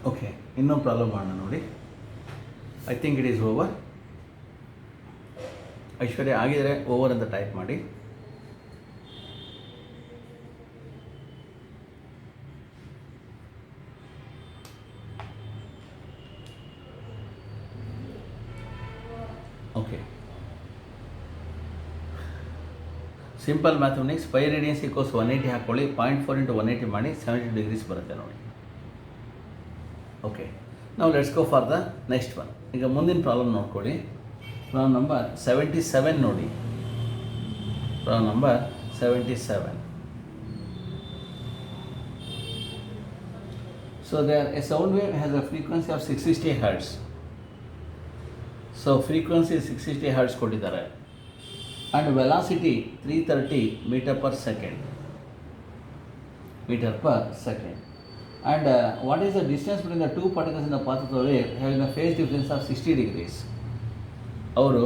ಓಕೆ, ಇನ್ನೊಂದು ಪ್ರಾಬ್ಲಮ್ ಮಾಡೋಣ ನೋಡಿ. I think it is over. ಐಶ್ವರ್ಯ ಆಗಿದರೆ ಓವರ್ ಅಂತ ಟೈಪ್ ಮಾಡಿ. Okay, simple mathematics. Pi radians equals 180 ಹಾಕ್ಕೊಳ್ಳಿ. 0.4 into 180 ಮಾಡಿ 70 ಡಿಗ್ರೀಸ್ ಬರುತ್ತೆ ನೋಡಿ. ಓಕೆ, ನಾವು let's go for the next one. ಈಗ ಮುಂದಿನ ಪ್ರಾಬ್ಲಮ್ ನೋಡ್ಕೊಳ್ಳಿ. ಪ್ರಾಬ್ಲಮ್ ನಂಬರ್ 77 ನೋಡಿ. Problem number 77. So there a sound wave has a frequency of 660 Hz. So frequency 660 Hz ಕೊಟ್ಟಿದ್ದಾರೆ and velocity 330 meter per second. And what is the distance between the two particles in the path of the wave having a phase difference of 60 degrees? ಅವರು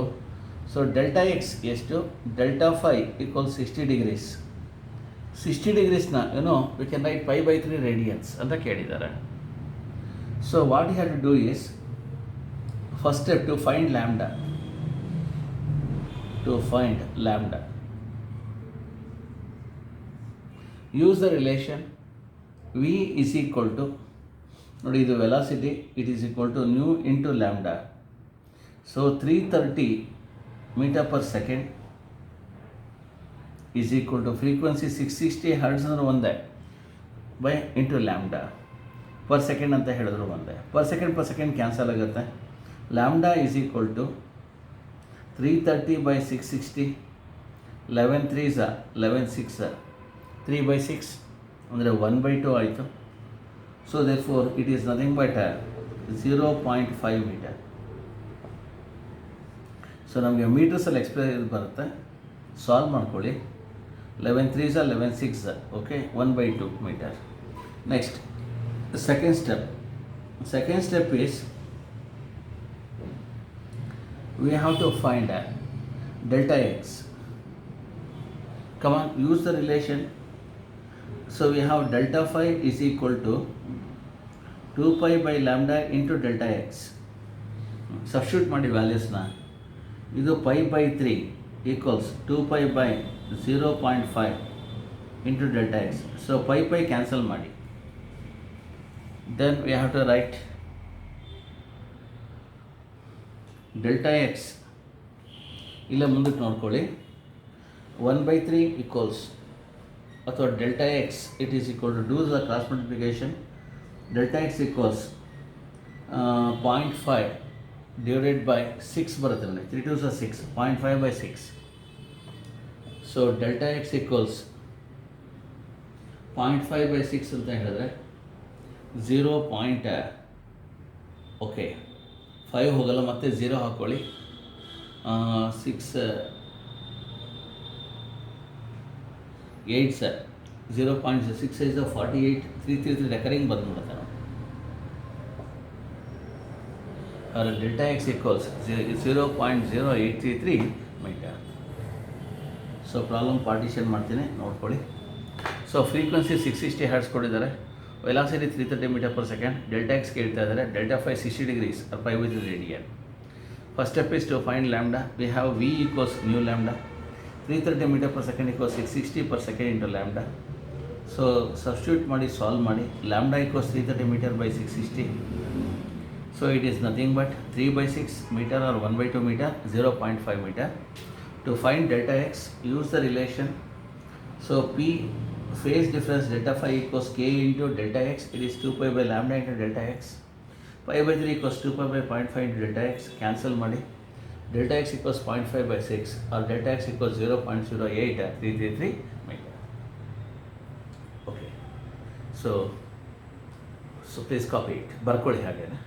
so delta x ಎಷ್ಟು, delta phi equal 60 degrees. 60 ಡಿಗ್ರೀಸ್ನ we can write pi by 3 radians ಅಂತ ಕೇಳಿದ್ದಾರೆ. So what you have to do is, first step to find lambda. Use the relation v is equal to, ನೋಡಿ ಇದು velocity, it is equal to nu into lambda. So 330 metre per second is equal to frequency 660 hertz ಅಂದ್ರೆ ಒಂದೇ by into lambda. Per second ಅಂತ ಹೇಳಿದ್ರು ಒಂದೇ, per second cancel ಆಗುತ್ತೆ. Lambda is equal to 330 by 660, 11 3s 11 6, 3 by 6 ಅಂದರೆ 1/2 ಆಯಿತು. So therefore it is nothing but 0.5 meter. So ನಮಗೆ ಮೀಟರ್ಸಲ್ಲಿ ಎಕ್ಸ್ಪ್ರೆಸ್ ಬರುತ್ತೆ, ಸಾಲ್ವ್ ಮಾಡ್ಕೊಳ್ಳಿ. 11 3s 11 6, ಓಕೆ, 1/2 meter. Next second step is we have to find delta x. Come on, use the relation. So we have delta phi is equal to 2 pi by lambda into delta x. Substitute ಮಾಡಿ ವ್ಯಾಲ್ಯೂಸ್ನ. ಇದು pi by 3 equals 2 pi by 0.5 into delta x. So pi cancel ಮಾಡಿ. Then we have to write delta x ಇಲ್ಲ ಮುಂದಕ್ಕೆ ನೋಡ್ಕೊಳ್ಳಿ, 1/3 equals ಅಥವಾ delta x it is equal to do the cross multiplication. Delta x equals 0.5 divided by 6 ಬರುತ್ತೆ ನೋಡಿ, 3 2s 6, 0.5 by 6. So delta x equals 0.5 by 6 ಅಂತ ಹೇಳಿದ್ರೆ 0. Okay, 5 ಹೋಗಲ್ಲ, ಮತ್ತೆ 0 ಹಾಕ್ಕೊಳ್ಳಿ. 6 8 ಸರ್, 0.6 is 48, 333 ರೆಕರಿಂಗ್ ಬಂದ್ಬಿಡುತ್ತೆ ನಾವು. ಅವರ delta x equals 0.0833 meter. So problem partition ಮಾಡ್ತೀನಿ, ನೋಡ್ಕೊಳ್ಳಿ. ಸೊ ಫ್ರೀಕ್ವೆನ್ಸಿ 660 ಹರ್ಟ್ಸ್ ಕೊಟ್ಟಿದ್ದಾರೆ, velocity 330 metre per second, delta x ಕೇಳ್ತಾ ಇದ್ದಾರೆ, delta phi 60 degrees or pi with radian. First step is to find lambda. We have V equals nu lambda, 330 metre per second equals 660 per second into lambda. So substitute ಮಾಡಿ solve ಮಾಡಿ. Lambda equals 330 meter by 660. So it is nothing but 3/6 meter or 1/2 meter, 0.5 meter. To find delta x use the relation. So P phase difference delta phi equals k into delta x, it is 2 pi by lambda into delta x. Pi by 3 equals 2 pi by 0.5 into delta x, cancel ಮಾಡಿ. Delta x equals 0.5 by 6 or delta x equals 0.08333 meter. Okay, so please copy it, ಬರ್ಕೊಳ್ಳಿ ಹಾಗೇನೆ.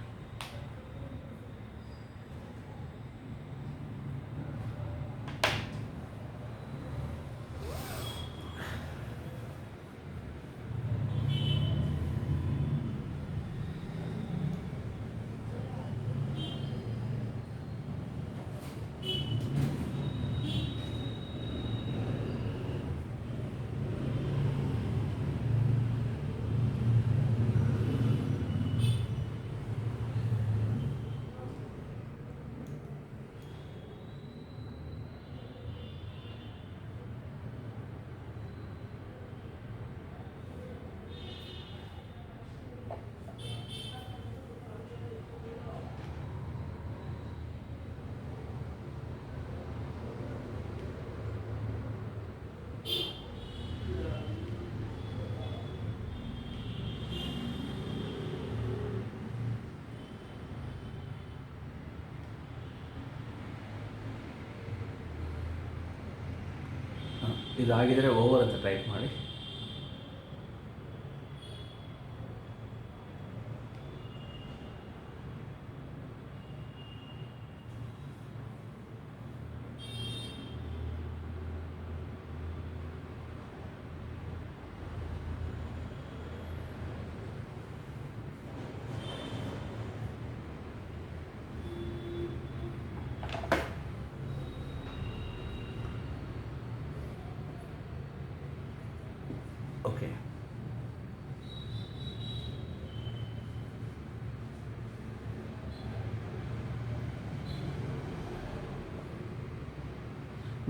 ಇದಾಗಿದರೆ over ಅಂತ type ಮಾಡಿ.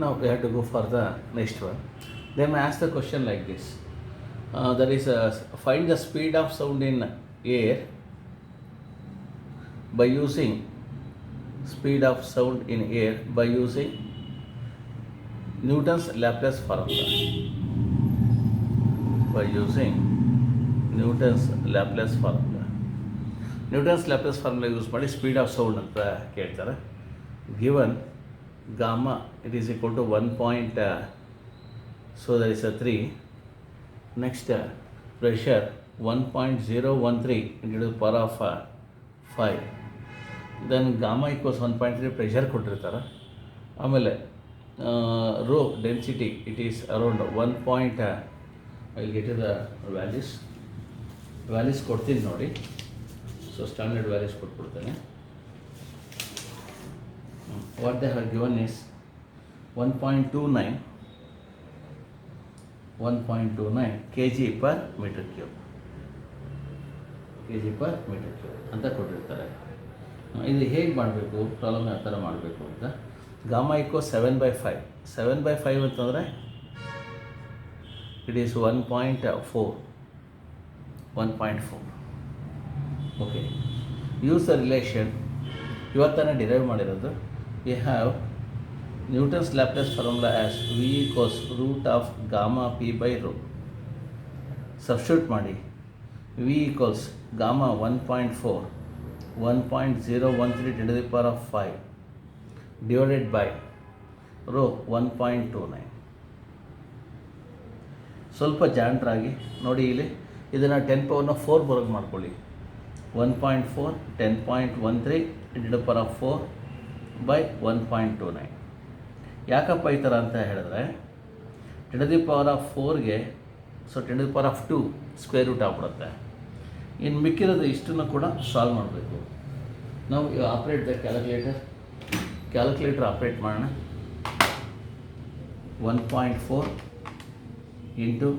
Now we have to go for the next one. They may ask the question like this. There is find the speed of sound in air by using speed of sound in air by using Newton's Laplace formula. By using Newton's Laplace formula. Newton's Laplace formula use ಮಾಡಿ speed of sound ಅಂತ ಕೇಳ್ತಾರೆ. Given gamma it is equal to 1 point, so there is a 3. Next pressure 1.013 into the power of 5. Then gamma equals 1.3 pressure ಕೊಟ್ಟಿರ್ತಾರೆ. ಆಮೇಲೆ rho density it is around 1 point, I will get the values ಕೊಡ್ತೀನಿ ನೋಡಿ. So standard values ಕೊಟ್ಬಿಡ್ತೇನೆ. What they have given is 1.29 kg per meter cube ಅಂತ ಕೊಟ್ಟಿರ್ತಾರೆ. ಇದು ಹೇಗೆ ಮಾಡಬೇಕು, ಪ್ರಾಬ್ಲಮ್ ಯಾವ ಥರ ಮಾಡಬೇಕು ಅಂತ. ಗಾಮಾ ಇಕ್ವೋ 7/5. 7/5 ಅಂತಂದರೆ it is 1.4. Okay, use the relation ಇವತ್ತನೇ ಡಿರೈವ್ ಮಾಡಿರೋದು. We have Newton's Laplace formula as V equals root of gamma P by rho. Substitute ಮಾಡಿ. V equals gamma 1.4 1.013 to the power of 5 divided by rho 1.29. ಸ್ವಲ್ಪ ಜಾಣರಾಗಿ ನೋಡಿ. ಇಲ್ಲಿ ಇದನ್ನು 10⁴ ಬರೋದು ಮಾಡ್ಕೊಳ್ಳಿ. 1.4 10.13 into the power of 4 by 1.29. ಯಾಕಪ್ಪ ಈ ಥರ ಅಂತ ಹೇಳಿದ್ರೆ 10 to the power of 4ಗೆ so 10 to the power of 2 square root ಆಗ್ಬಿಡುತ್ತೆ. ಇನ್ನು ಮಿಕ್ಕಿರೋದು ಇಷ್ಟನ್ನು ಕೂಡ ಸಾಲ್ವ್ ಮಾಡಬೇಕು. ನಾವು ಆಪ್ರೇಟ್ ದ ಕ್ಯಾಲ್ಕುಲೇಟರ್ ಆಪ್ರೇಟ್ ಮಾಡೋಣ. 1.4 ಇಂಟು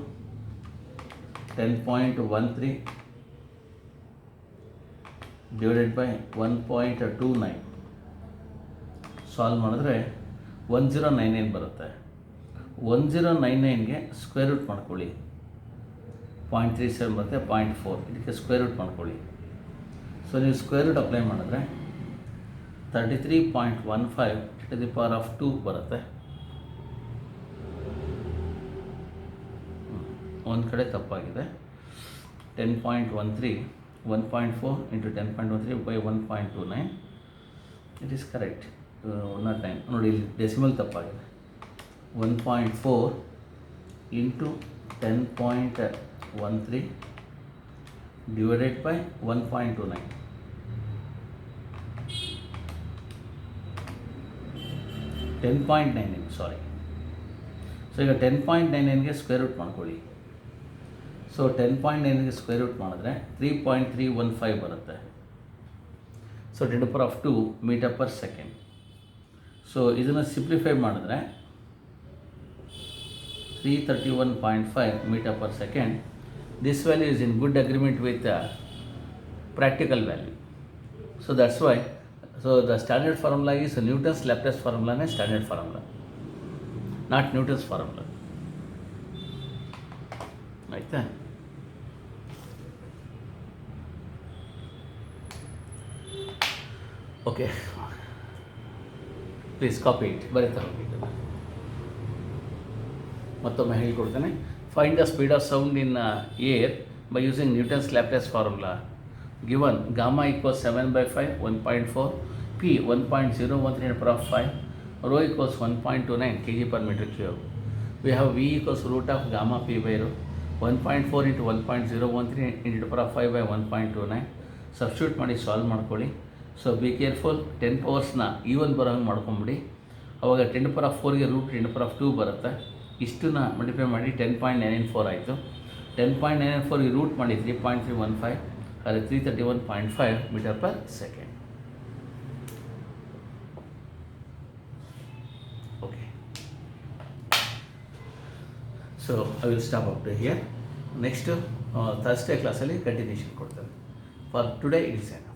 10.13 ಡಿವೈಡೆಡ್ ಬೈ 1.29 ಸಾಲ್ವ್ ಮಾಡಿದ್ರೆ 1099 ಬರುತ್ತೆ. 1099ಗೆ ಸ್ಕ್ವೇರ್ ರೂಟ್ ಮಾಡ್ಕೊಳ್ಳಿ. 0.37 ಬರುತ್ತೆ. 0.4 ಇದಕ್ಕೆ ಸ್ಕ್ವೇರ್ ರೂಟ್ ಮಾಡ್ಕೊಳ್ಳಿ. ಸೊ ನೀವು ಸ್ಕ್ವೇರ್ ರೂಟ್ ಅಪ್ಲೈ ಮಾಡಿದ್ರೆ 33.15 to the power of 2 ಬರುತ್ತೆ. ಒಂದು ಕಡೆ ತಪ್ಪಾಗಿದೆ. 10.13 1.4 into 10.13 by 1.29 it is correct. 109 ನೋಡಿ, ಇಲ್ಲಿ ಡೆಸಿಮಲ್ ತಪ್ಪಾಗಿದೆ. 1.4 into 10.13 divided by 1.29. 10.99 sorry. So ಈಗ 10.99ಗೆ ಸ್ಕ್ವೇರ್ ರೂಟ್ ಮಾಡ್ಕೊಳ್ಳಿ. ಸೊ 10.9ಗೆ ಸ್ಕ್ವೇರ್ ರೂಟ್ ಮಾಡಿದ್ರೆ 3.315 ಬರುತ್ತೆ. So 10 to the power of 2 meter per second. So ಇದನ್ನು ಸಿಂಪ್ಲಿಫೈ ಮಾಡಿದ್ರೆ 331.5 meter per second. This value is in good agreement with the practical value. So that's why, so the standard formula is Newton's Laplace formula and standard formula, not Newton's formula. Like that. Okay, please copy it. ಬರೀತಾ ಹೋಗಿ. ಮತ್ತೊಮ್ಮೆ ಹೇಳಿಕೊಡ್ತೇನೆ. Find the speed of sound in air by using Newton's Laplace formula. Given gamma equals 7/5 1.4, P 1.013 to the power of 5, rho equals 1.29 kg per meter cube. We have V equals root of gamma P by rho. 1.4 into 1.013 into the power of 5 by 1.29. Substitute ಮಾಡಿ solve ಮಾಡ್ಕೊಳ್ಳಿ. So be careful. 10 ಪವರ್ಸ್ನ even ಬರೋ ಹಂಗೆ ಮಾಡ್ಕೊಂಬಿಡಿ. ಅವಾಗ 10 to the power of 4ಗೆ root 10 to the power of 2 ಬರುತ್ತೆ. ಇಷ್ಟನ್ನ multiply ಮಾಡಿ 10.994 ಆಯಿತು. 10.994ಗೆ ರೂಟ್ ಮಾಡಿ 3.315, ಅದು 331.5 meter per second. Okay. So I will stop up to here. Next Thursday classಲ್ಲಿ ಕಂಟಿನ್ಯೂಷನ್ ಕೊಡ್ತೇನೆ. For today it is enough.